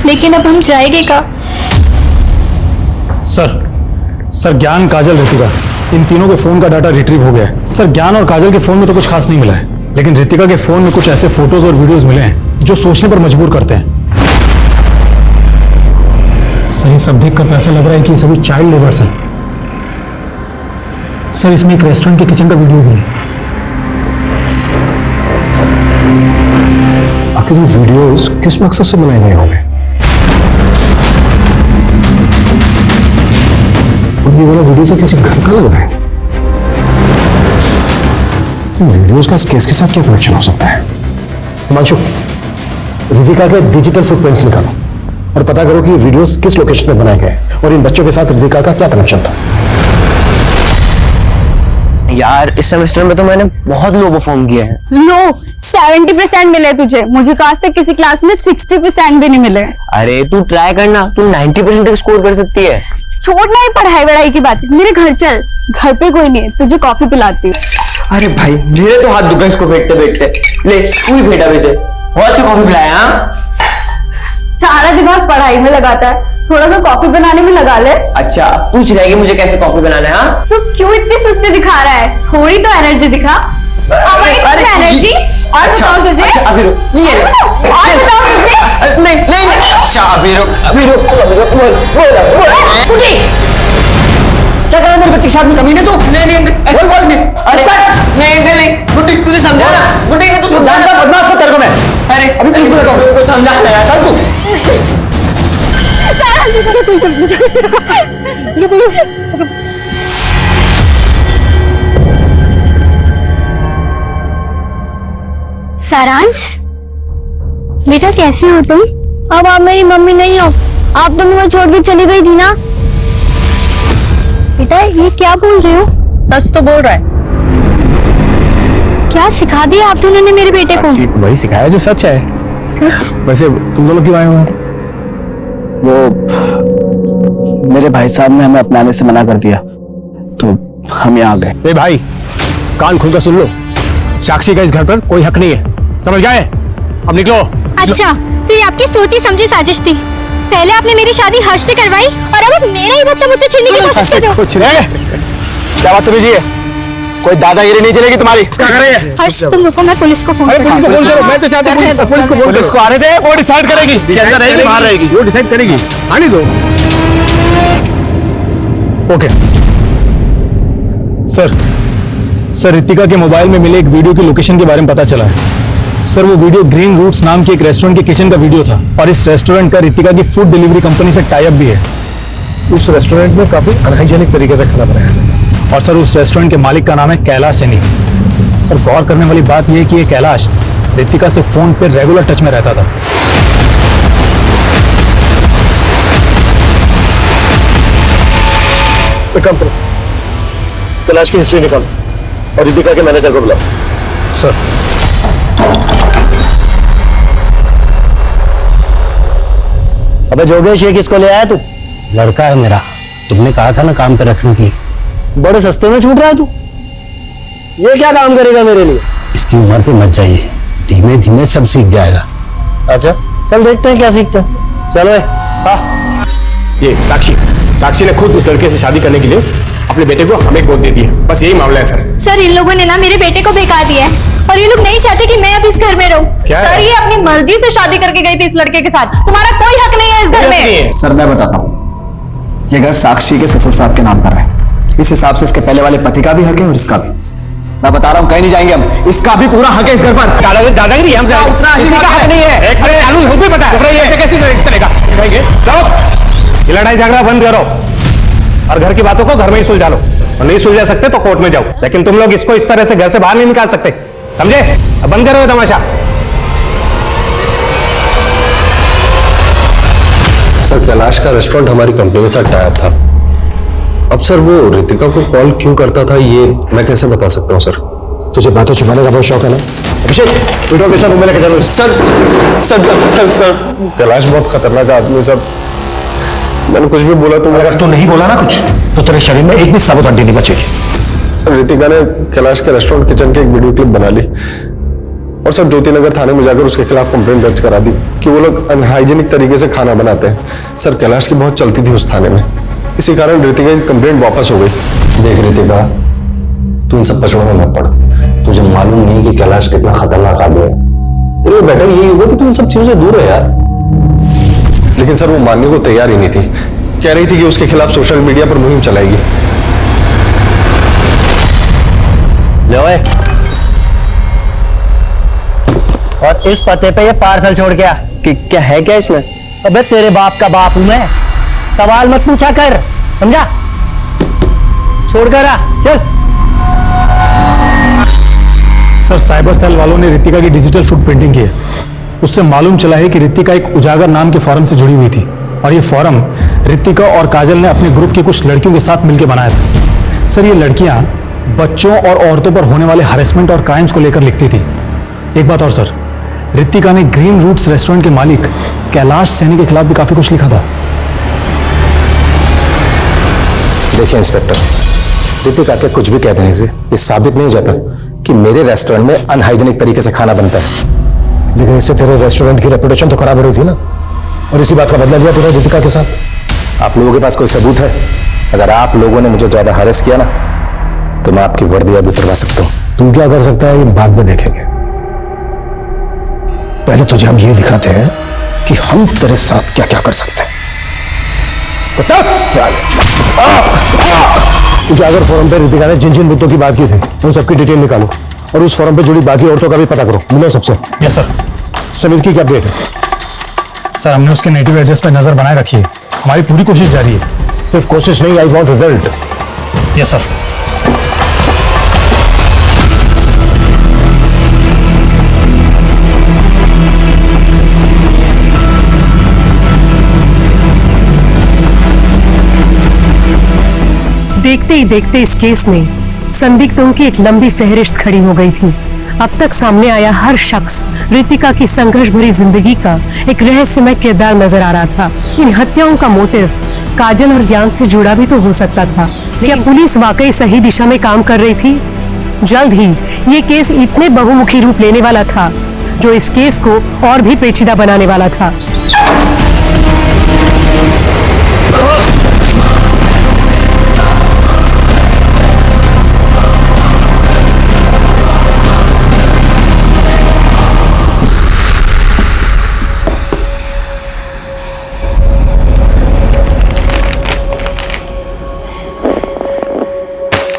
लेकिन अब हम जाएंगे का? सर ज्ञान, काजल, रितिका, इन तीनों के फोन का डाटा रिट्रीव हो गया है। सर, ज्ञान और काजल के फोन में तो कुछ खास नहीं मिला है, लेकिन रितिका के फोन में कुछ ऐसे फोटोज और वीडियोस मिले हैं जो सोचने पर मजबूर करते हैं। सर, ये सब देखकर तो ऐसा लग रहा है कि ये सभी चाइल्ड लेबर्स हैं। सर, इसमें एक रेस्टोरेंट के किचन का वीडियो भी है। आखिर ये वीडियोस किस मकसद से बनाए गए होंगे? और ये वाला वीडियो तो किसी घर का लग रहा है। वीडियोस का इस केस के साथ क्या कनेक्शन हो सकता है? हिमांशु, रितिका के डिजिटल फुटप्रिंट्स निकालो और पता करो कि ये वीडियोस किस लोकेशन पे बनाए गए और इन बच्चों के साथ रितिका का क्या कनेक्शन था। यार, इस सेमेस्टर में तो मैंने बहुत लो परफॉर्म किया है। लो 70% मिले तुझे, मुझे तो आज तक किसी क्लास में 60% भी नहीं मिले। अरे तू ट्राई करना, तू 90% तक स्कोर कर सकती है। छोड़ना ही पढ़ाई वढ़ाई की बात, मेरे घर चल, घर पे कोई नहीं है, तुझे कॉफी पिलाती हूँ। अरे भाई, मेरे तो हाथ दुखा इसको बैठते बैठते। ले तू ही बेटा वैसे बहुत अच्छा कॉफी पिलाया। सारा दिमाग पढ़ाई में लगाता है, थोड़ा सा कॉफी बनाने में लगा ले। अच्छा, पूछ रहेगी मुझे कैसे कॉफी बनाना है? हाँ, तू क्यों इतनी सुस्ती दिखा रहा है? थोड़ी तो एनर्जी दिखा। एनर्जी और बताओ तुझे। अभी रुक, ये ले। और बताओ तुझे। नहीं नहीं नहीं, अच्छा अभी रुक, अभी रुक, बोल। उठी, क्या कर रहा है मेरे बच्चे के साथ में? कमीने तू। नहीं ऐसा कुछ नहीं। अरे नहीं बुड्ढी, तुझे समझा ना? बुड्ढी ने तो जानता बदमाश को तेरे को मैं। अरे अभी पुलिस को बताओ, को समझा ना यार। चल तू। सारांश बेटा, कैसे हो तुम? अब आप मेरी मम्मी नहीं हो, आप तो मुझे छोड़ के चली गई थी ना। बेटा ये क्या बोल रहे हो? सच तो बोल रहा है। क्या सिखा दिया आप दोनों ने मेरे बेटे को? वही सिखाया जो सच है। सच? वैसे तुम दोनों क्यों आए हो? वो मेरे भाई साहब ने हमें अपनाने से मना कर दिया तो हम यहाँ आ गए। ए भाई, कान खुलकर सुन लो, साक्षी का इस घर पर कोई हक नहीं है, समझ गए? अब निकलो। अच्छा, तो ये आपकी सोची समझी साजिश थी। पहले आपने मेरी शादी हर्ष से करवाई और अब मेरा ही बच्चा मुझसे छीनने की कोशिश कर रहे हो। कुछ नहीं। क्या बात है? कोई दादागिरी नहीं चलेगी तुम्हारी। क्या कर रही है? हर्ष तुम रुको, मैं पुलिस को फोन करती हूँ। पुलिस को फोन करो, मैं तो चाहता हूँ पुलिस को आने दे, वो डिसाइड करेगी। अंदर रहेगी बाहर रहेगी, वो डिसाइड करेगी। आने दो। ओके सर, रितिका के मोबाइल में मिले एक वीडियो की लोकेशन के बारे में पता चला है। सर वो वीडियो ग्रीन रूट्स नाम के एक रेस्टोरेंट के किचन का वीडियो था और इस रेस्टोरेंट का रितिका की फूड डिलीवरी कंपनी से टाई अप भी है। उस रेस्टोरेंट में काफी अनहाइजेनिक तरीके से खाना बनाया है और सर उस रेस्टोरेंट के मालिक का नाम है कैलाश सैनी। सर गौर करने वाली बात यह है कि ये कैलाश रितिका से फोन पर रेगुलर टच में रहता था। इस कैलाश की हिस्ट्री निकालो और रितिका के मैनेजर को बुलाओ। सर अबे जोगेश, ये किसको ले आया तू? लड़का है मेरा, तुमने कहा था ना काम पे रखने की। बड़े सस्ते में छूट रहा है तू। ये क्या काम करेगा मेरे लिए? इसकी उम्र पे मत जाइए, धीमे धीमे सब सीख जाएगा। अच्छा चल देखते हैं क्या सीखता है। चलो ये साक्षी ने खुद इस लड़के से शादी करने के लिए अपने बेटे को हमें गोद दे दी है। बस यही मामला है सर। सर इन लोगों ने ना मेरे बेटे को बेका दिया है और ये लोग नहीं चाहते कि मैं अब इस घर में रहूं। सर ये अपनी मर्जी से शादी करके गई थी इस लड़के के साथ, तुम्हारा कोई हक नहीं है इस घर में। सर मैं बताता हूँ, ये घर साक्षी के ससुर साहब के नाम पर है। इस हिसाब से इसके पहले वाले पति का भी हक है और इसका भी। मैं बता रहा हूँ कहीं नहीं जाएंगे हम, इसका भी पूरा हक है इस घर पर। दादागिरी हम उतना किसी का हक नहीं है। हमको पता है ऐसे कैसे चलेगा। ये लड़ाई झगड़ा बंद करो और घर की बातों को घर में ही सुलझा लो, और नहीं सुलझा सकते तो कोर्ट में जाओ, लेकिन तुम लोग इसको इस तरह से घर से बाहर नहीं निकाल सकते, समझे? अब बंद करो तमाशा। सर कैलाश का रेस्टोरेंट हमारी कंपनी के साथ टाई अप था। अब सर वो रितिका को कॉल क्यों करता था ये मैं कैसे बता सकता हूँ सर? तुझे बातें छुपाने का बहुत शौक है ना? अभिषेक बेटो के साथ रूम में लेके चलो। सर कैलाश बहुत खतरनाक आदमी। सब मैंने कुछ भी बोला तो अगर तू नहीं बोला ना कुछ तो तेरे शरीर में एक भी साबुत हड्डी नहीं बचेगी। सर रितिका ने कैलाश के रेस्टोरेंट किचन की एक वीडियो क्लिप बना ली और सर ज्योतिनगर थाने में जाकर उसके खिलाफ कंप्लेंट दर्ज करा दी कि वो लोग अनहाइजीनिक तरीके से खाना बनाते हैं। सर कैलाश की बहुत चलती थी उस थाने में, इसी कारण रितिका की कंप्लेंट वापस हो गई। देख रितिका, तू इन सब पचड़ों में मत पड़। तुझे मालूम नहीं कि कैलाश कितना खतरनाक आदमी है। तेरे लिए बेटर यही होगा कि तू इन सब चीजों से दूर है यार। लेकिन सर वो मानने को तैयार ही नहीं थी। कह रही थी कि उसके खिलाफ सोशल मीडिया पर मुहिम चलाएगी। ले ओए, और इस पते पे ये पार्सल छोड़ के आ। कि क्या है क्या इसमें? अबे तेरे बाप का बाप हूं मैं, सवाल मत पूछा कर, समझा? छोड़ कर आ, चल। सर साइबर सेल वालों ने रितिका की डिजिटल फुटप्रिंटिंग की है। उससे मालूम चला है कि रितिका एक उजागर नाम के फोरम से जुड़ी हुई थी और ये फोरम रितिका और काजल ने अपने ग्रुप की कुछ लड़कियों के साथ मिलकर बनाया था। सर ये लड़कियां बच्चों और औरतों पर होने वाले हरेसमेंट और क्राइम्स को लेकर लिखती थी। एक बात और सर, रितिका ने ग्रीन रूट्स रेस्टोरेंट के मालिक कैलाश सैनी के खिलाफ भी काफी कुछ लिखा था। देखिए इंस्पेक्टर, रितिका के कुछ भी कह देने से ये साबित नहीं हो जाता कि मेरे रेस्टोरेंट में अनहाइजीनिक तरीके से खाना बनता है। लेकिन इससे तेरे रेस्टोरेंट की रेपुटेशन तो खराब हो रही थी ना, और इसी बात का बदला लिया तूने रितिका के साथ। आप लोगों के पास कोई सबूत है? अगर आप लोगों ने मुझे ज्यादा हरेस किया ना तो मैं आपकी वर्दी भी उतरवा सकता हूं। तू क्या कर सकता है ये बाद में देखेंगे, पहले तुझे हम ये दिखाते हैं कि हम तेरे साथ क्या क्या कर सकते हैं। उजागर फोरम पे रितिका ने जिन जिन मुद्दों की बात की थी उन सबकी डिटेल निकालो और उस फोरम पे जुड़ी बाकी औरतों का भी पता करो। मिलो सबसे। Yes sir. समीर की क्या अपडेट है? सर हमने उसके नेटिव एड्रेस पे नजर बनाए रखी है, हमारी पूरी कोशिश जारी है। सिर्फ कोशिश नहीं, I want result. Yes sir. देखते ही देखते इस केस में संदिग्धों की एक लंबी फहरिस्त खड़ी हो गई थी। अब तक सामने आया हर शख्स रितिका की संघर्ष भरी जिंदगी का एक रहस्यमय किरदार नजर आ रहा था। इन हत्याओं का मोटिव काजल और ज्ञान से जुड़ा भी तो हो सकता था। क्या पुलिस वाकई सही दिशा में काम कर रही थी? जल्द ही ये केस इतने बहुमुखी रूप लेने वाला था जो इस केस को और भी पेचीदा बनाने वाला था।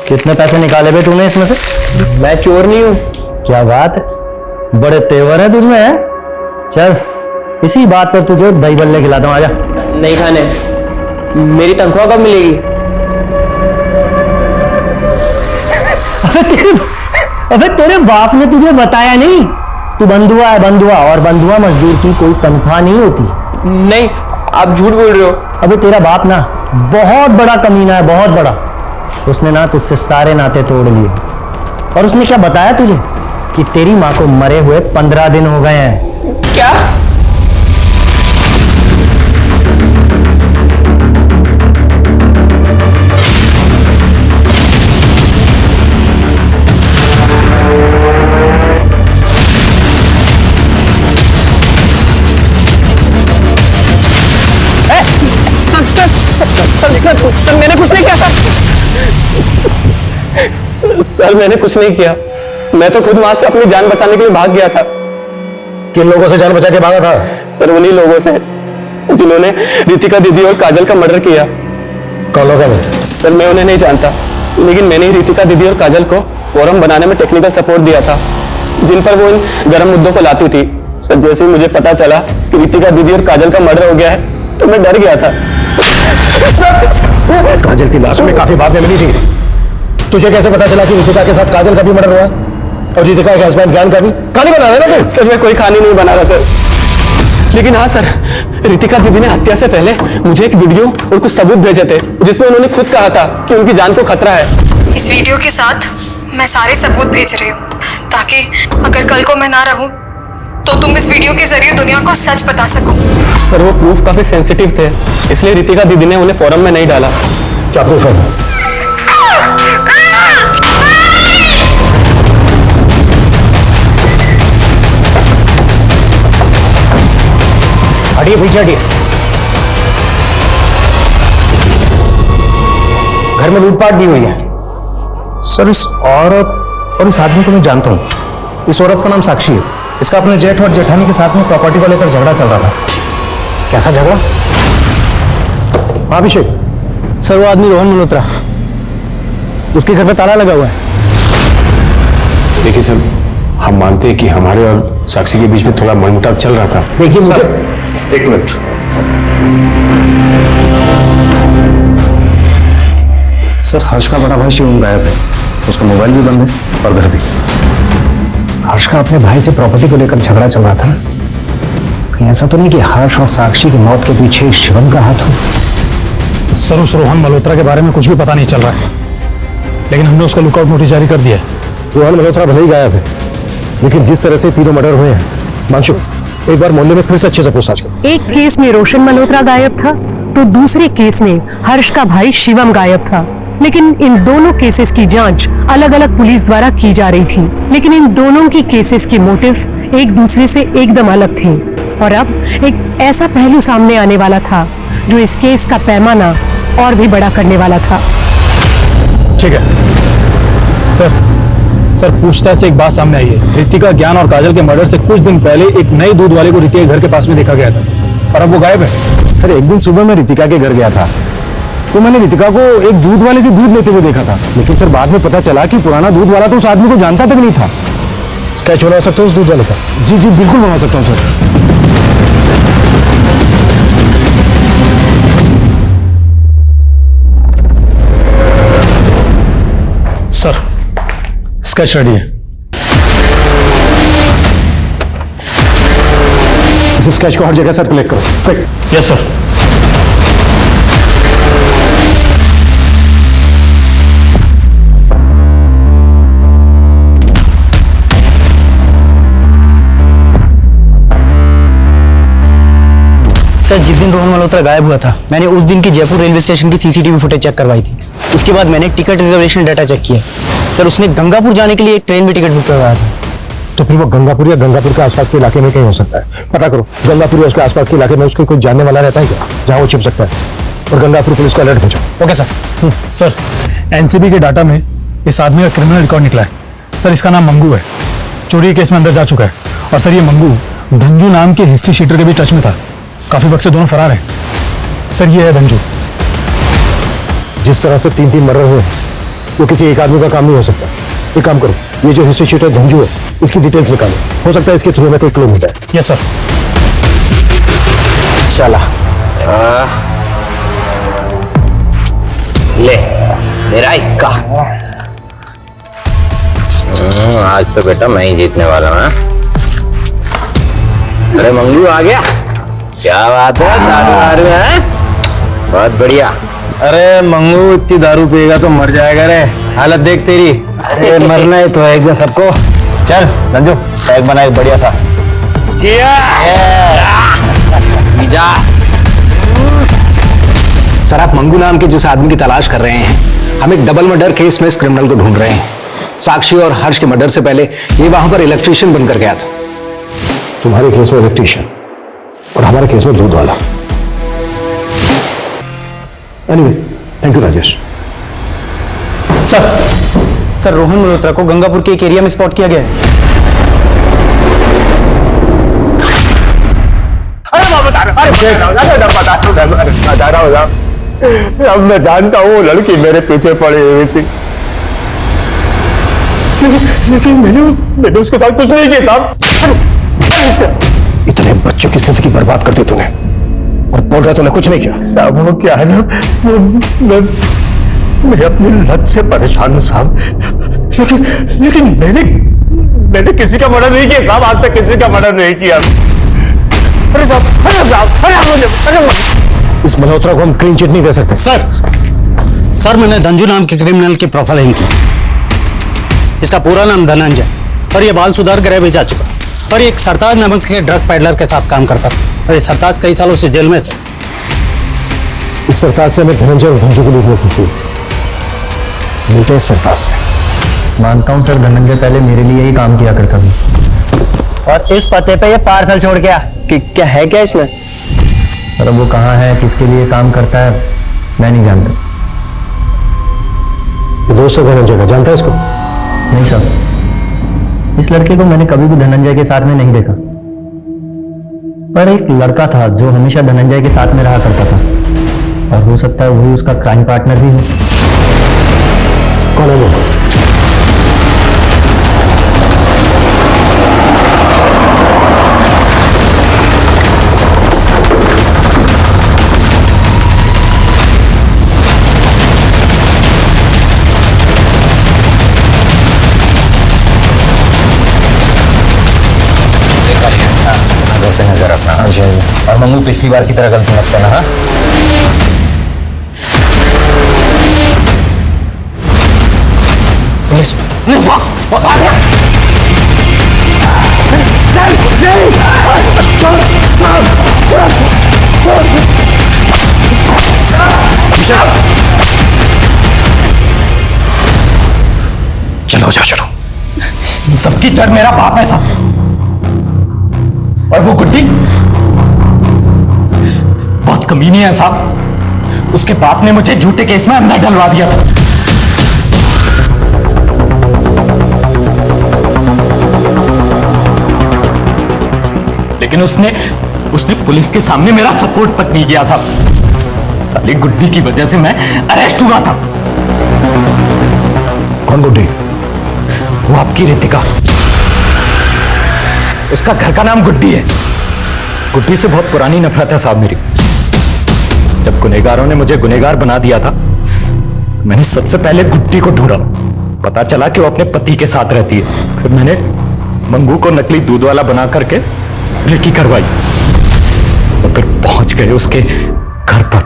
कितने पैसे निकाले बे तूने इसमें से? मैं चोर नहीं हूँ। क्या बात है, बड़े तेवर है तुझमें है? चल इसी बात पर तुझे दही बल्ले खिलाता हूँ, आजा। नहीं खाने, मेरी तनख्वाह कब मिलेगी? अबे तेरे बाप ने तुझे बताया नहीं? तू बंधुआ है, बंधुआ, और बंधुआ मजदूर की कोई तनख्वाह नहीं होती। नहीं, आप झूठ बोल रहे हो। अबे तेरा बाप ना बहुत बड़ा कमीना है, बहुत बड़ा। उसने ना तुझसे सारे नाते तोड़ लिए, और उसने क्या बताया तुझे कि तेरी माँ को मरे हुए 15 दिन हो गए हैं। क्या? सर मैंने कुछ नहीं किया सर मैंने कुछ नहीं किया। मैं तो खुद वहां से अपनी जान बचाने के लिए भाग गया था। किन लोगों से जान बचा के भागा था? सर उन्हीं लोगों से जिन्होंने रितिका दीदी और काजल का मर्डर किया। कौन लोग हैं? सर मैं उन्हें नहीं जानता, लेकिन मैंने ही रितिका दीदी और काजल को फोरम बनाने में टेक्निकल सपोर्ट दिया था, जिन पर वो इन गर्म मुद्दों को लाती थी। सर जैसे ही मुझे पता चला कि रितिका दीदी और काजल का मर्डर हो गया है तो मैं डर गया था। काजल की लाश में काफी बाद में मिली थी। तुझे कैसे पता चला कि रितिका के साथ काजल का भी मर्डर हुआ और रितिका के हस्बैंड ज्ञान का भी? कहानी बना रहे ना तू? सर मैं कोई कहानी नहीं बना रहा सर, लेकिन हाँ सर, रितिका दीदी ने हत्या से पहले मुझे एक वीडियो और कुछ सबूत भेजे थे जिसमें उन्होंने खुद कहा था कि उनकी जान को खतरा है। इस वीडियो के साथ मैं सारे सबूत भेज रही हूँ ताकि अगर कल को मैं ना रहूं तो तुम इस वीडियो के जरिए दुनिया को सच बता सको। सर वो प्रूफ काफी सेंसिटिव थे, इसलिए रितिका दीदी ने उन्हें फोरम में नहीं डाला। क्या प्रूफ है? हटिए पीछे हटिए। घर में लूटपाट भी हुई है। सर इस औरत और इस आदमी को मैं जानता हूँ। इस औरत का नाम साक्षी है। इसका अपने जेठ और जेठानी के साथ में प्रॉपर्टी को लेकर झगड़ा चल रहा था। कैसा झगड़ा? हाँ अभिषेक। सर वो आदमी रोहन मल्होत्रा, उसके घर पे ताला लगा हुआ है। देखिए सर, हम मानते हैं कि हमारे और साक्षी के बीच में थोड़ा मनमुटाव चल रहा था। देखिए मुझे एक मिनट। सर हर्ष का बड़ा भाई शिवम गायब है, उसका मोबाइल भी बंद है और घर भी। हर्ष का अपने भाई से प्रॉपर्टी को लेकर झगड़ा चल रहा था। कहीं ऐसा तो नहीं कि हर्ष और साक्षी की मौत के पीछे शिवम का हाथ हो? सर उस रोहन मल्होत्रा के बारे में कुछ भी पता नहीं चल रहा है, लेकिन हमने उसका लुकआउट नोटिस जारी कर दिया है। रोहन मल्होत्रा भले ही गायब है, लेकिन जिस तरह से तीनों मर्डर हुए हैं, मानशु एक बार मोहल्ले में फिर से अच्छे से पूछताछ करो। एक केस में रोशन मल्होत्रा गायब था तो दूसरे केस में हर्ष का भाई शिवम गायब था, लेकिन इन दोनों केसेस की जांच अलग अलग पुलिस द्वारा की जा रही थी। लेकिन इन दोनों की केसेस के मोटिव एक दूसरे से एकदम अलग थे, और अब एक ऐसा पहलू सामने आने वाला था जो इस केस का पैमाना और भी बड़ा करने वाला था। ठीक है सर, पूछताछ से एक बात सामने आई है। रितिका, ज्ञान और काजल के मर्डर से कुछ दिन पहले एक नई दूध वाले को रितिका के घर के पास में देखा गया था, और अब वो गायब है। सर एक दिन सुबह मैं रितिका के घर गया था तो मैंने रितिका को एक दूध वाले से दूध लेते हुए देखा था, लेकिन सर बाद में पता चला कि पुराना दूध वाला तो उस आदमी को जानता तक नहीं था। स्केच बना सकते हो उस दूध वाले का? जी जी बिल्कुल बना सकता हूँ सर। सर स्केच रेडी है। इस स्केच को हर जगह सर क्लिक करो। Yes sir. सर जिस दिन रोहन मल्होत्रा गायब हुआ था, मैंने उस दिन की जयपुर रेलवे स्टेशन की सीसीटीवी फुटेज चेक करवाई थी। उसके बाद मैंने टिकट रिजर्वेशन डाटा चेक किया। सर उसने गंगापुर जाने के लिए एक ट्रेन में टिकट बुक करवाया था। तो फिर वो गंगापुर या गंगापुर के आसपास के इलाके में कहीं हो सकता है। पता करो गंगापुर या उसके आसपास के इलाके में उसके कोई जानने वाला रहता है क्या, जहाँ वो छिप सकता है। और गंगापुर पुलिस को अलर्ट भेजो। Okay sir. सर एनसीबी के डाटा में इस आदमी का क्रिमिनल रिकॉर्ड निकला है। सर इसका नाम मंगू है, चोरी केस में अंदर जा चुका है। और सर ये मंगू धंजू नाम के हिस्ट्री शीटर के भी टच में था। काफी वक्त से दोनों फरार हैं। सर ये है धंजू। जिस तरह से 3-3 मर्डर हुए वो किसी एक आदमी का काम नहीं हो सकता। एक काम करो, ये जो हिस्ट्री शीटर धंजू है इसकी डिटेल्स निकालो, हो सकता है इसके थ्रू में कोई क्लू मिल जाए। Yes sir. चला ले मेरा इक्का। आज तो बेटा मैं ही जीतने वाला हूँ। अरे मंगू आ गया, क्या बात है, दारू है, बहुत बढ़िया। अरे मंगू इतनी दारू पिएगा तो मर जाएगा रे, हालत देख तेरी। अरे मरना ही तो है एक दिन सबको। चल रंजू पैक बना एक बढ़िया सा। सर आप मंगू नाम के जिस आदमी की तलाश कर रहे हैं, हम एक डबल मर्डर केस में इस क्रिमिनल को ढूंढ रहे हैं। साक्षी और हर्ष के मर्डर से पहले ये वहां पर इलेक्ट्रीशियन बनकर गया था। तुम्हारे केस में इलेक्ट्रीशियन और हमारे केस में दूध वाला। Anyway thank you Rajesh. Sir Rohan Malhotra को गंगापुर के एक एरिया में स्पॉट किया गया है। अब मैं जानता हूँ लड़की मेरे पीछे पड़ी हुई थी, लेकिन मैंने उसके साथ कुछ नहीं किया साहब। इतने बच्चों की जिंदगी बर्बाद कर दी तूने और बोल रहा तूने कुछ नहीं किया। साहब वो क्या है ना, मैं अपनी लत से परेशान हूं साहब, लेकिन मैंने किसी का मर्डर नहीं किया साहब, आज तक किसी का मर्डर नहीं किया। अरे साहब इस मल्होत्रा को हम क्लीन चिट नहीं दे सकते। सर मैंने धंजू नाम के क्रिमिनल की प्रोफाइलिंग की। इसका पूरा नाम धनंजय और ये बाल सुधार गृह भी जा चुका और ये एक सरताज नामक के ड्रग पैडलर के साथ काम करता था और ये सरताज कई सालों से जेल में से। इस सरताज से हमें धनंजय और धंजू को लूट मिल सकती है। मिलते हैं सरताज से। मानता हूँ सर धनंजय पहले मेरे लिए ही काम किया करता था और इस पते पे ये पार्सल छोड़ गया कि क्या है क्या इसमें। पर वो कहाँ है, किसके लिए काम करता है, मैं नहीं जानता। ये दोस्त है धनंजय का, जानता है इसको? नहीं सर, इस लड़के को मैंने कभी भी धनंजय के साथ में नहीं देखा। पर एक लड़का था जो हमेशा धनंजय के साथ में रहा करता था और हो सकता है वही उसका क्राइम पार्टनर भी हो। कौन है वो? नजर रखना और मंगू पिछली बार की तरह गलती मत करना। हाँ चलो जाओ चलो। इन सबकी जड़ मेरा बाप है साहब, और वो गुड्डी बहुत कमीनी है साहब। उसके बाप ने मुझे झूठे केस में अंदर डलवा दिया था। लेकिन उसने पुलिस के सामने मेरा सपोर्ट तक नहीं किया साहब। साली गुड्डी की वजह से मैं अरेस्ट हुआ था। कौन गुड्डी? वो आपकी रितिका, उसका घर का नाम गुड्डी है। गुड्डी से बहुत पुरानी नफरत है साहब मेरी। जब गुनहगारों ने मुझे गुनहगार बना दिया था तो मैंने सबसे पहले गुड्डी को ढूंढा। पता चला कि वो अपने पति के साथ रहती है। फिर मैंने मंगू को नकली दूध वाला बना करके रेकी करवाई और फिर पहुंच गए उसके घर पर।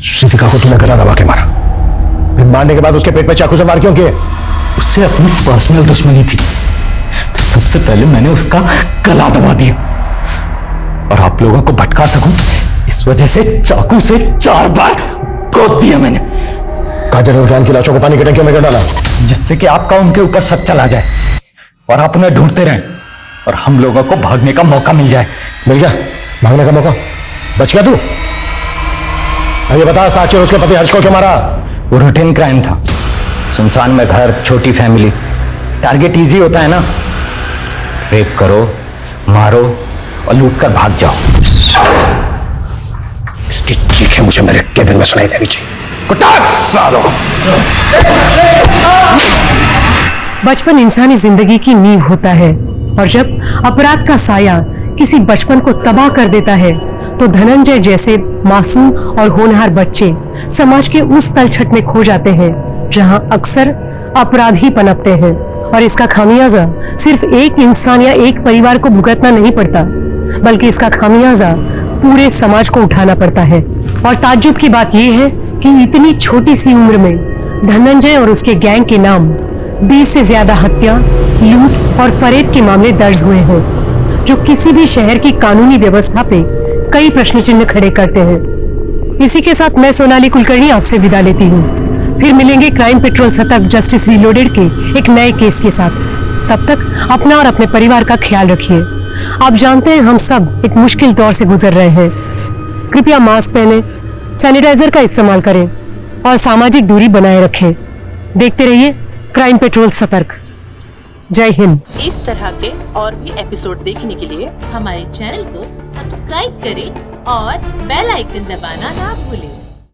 श्रीतिका को तूने गला दबा के मारा, फिर मारने के बाद उसके पेट पे चाकू से वार क्यों किए? उससे अपनी पर्सनल दुश्मनी थी। सबसे पहले मैंने उसका गला दबा दिया और आप लोगों को भटका सकूं इस वजह से चाकू से 4 बार गोद दिया मैंने। काजल और ज्ञान की लाशों को पानी की टंकियों में कर डाला, जिससे कि आपका उनके ऊपर शक चला जाए और आप उन्हें ढूंढते रहें और हम लोगों को भागने का मौका मिल जाए। मिल गया भागने का मौका? बच गया तू? ये बता, साक्षी और उसके पति हर्ष को क्यों मारा? वो रूटीन क्राइम था, सुनसान में घर, छोटी फैमिली, टारगेट इजी होता है ना, रेप करो, मारो और लूट कर भाग जाओ। इसकी चीखें मुझे मेरे केबिन में सुनाई देनी चाहिए। सालों बचपन इंसानी जिंदगी की नींव होता है और जब अपराध का साया किसी बचपन को तबाह कर देता है तो धनंजय जैसे मासूम और होनहार बच्चे समाज के उस तलछट में खो जाते हैं जहां अक्सर अपराधी पनपते हैं और इसका खामियाजा सिर्फ एक इंसान या एक परिवार को भुगतना नहीं पड़ता, बल्कि इसका खामियाजा पूरे समाज को उठाना पड़ता है। और ताज्जुब की बात यह है कि इतनी छोटी सी उम्र में धनंजय और उसके गैंग के नाम 20 से ज्यादा हत्या, लूट और फरेब के मामले दर्ज हुए हैं, जो किसी भी शहर की कानूनी व्यवस्था पे कई प्रश्न चिन्ह खड़े करते हैं। इसी के साथ मैं सोनाली कुलकर्णी आपसे विदा लेती हूँ। फिर मिलेंगे क्राइम पेट्रोल सतर्क जस्टिस रीलोडेड के एक नए केस के साथ। तब तक अपना और अपने परिवार का ख्याल रखिए। आप जानते हैं हम सब एक मुश्किल दौर से गुजर रहे हैं। कृपया मास्क पहने, सैनिटाइजर का इस्तेमाल करें और सामाजिक दूरी बनाए रखें। देखते रहिए क्राइम पेट्रोल सतर्क। जय हिंद। इस तरह के और भी एपिसोड देखने के लिए हमारे चैनल को सब्सक्राइब करें और बेल आइकन दबाना ना भूलें।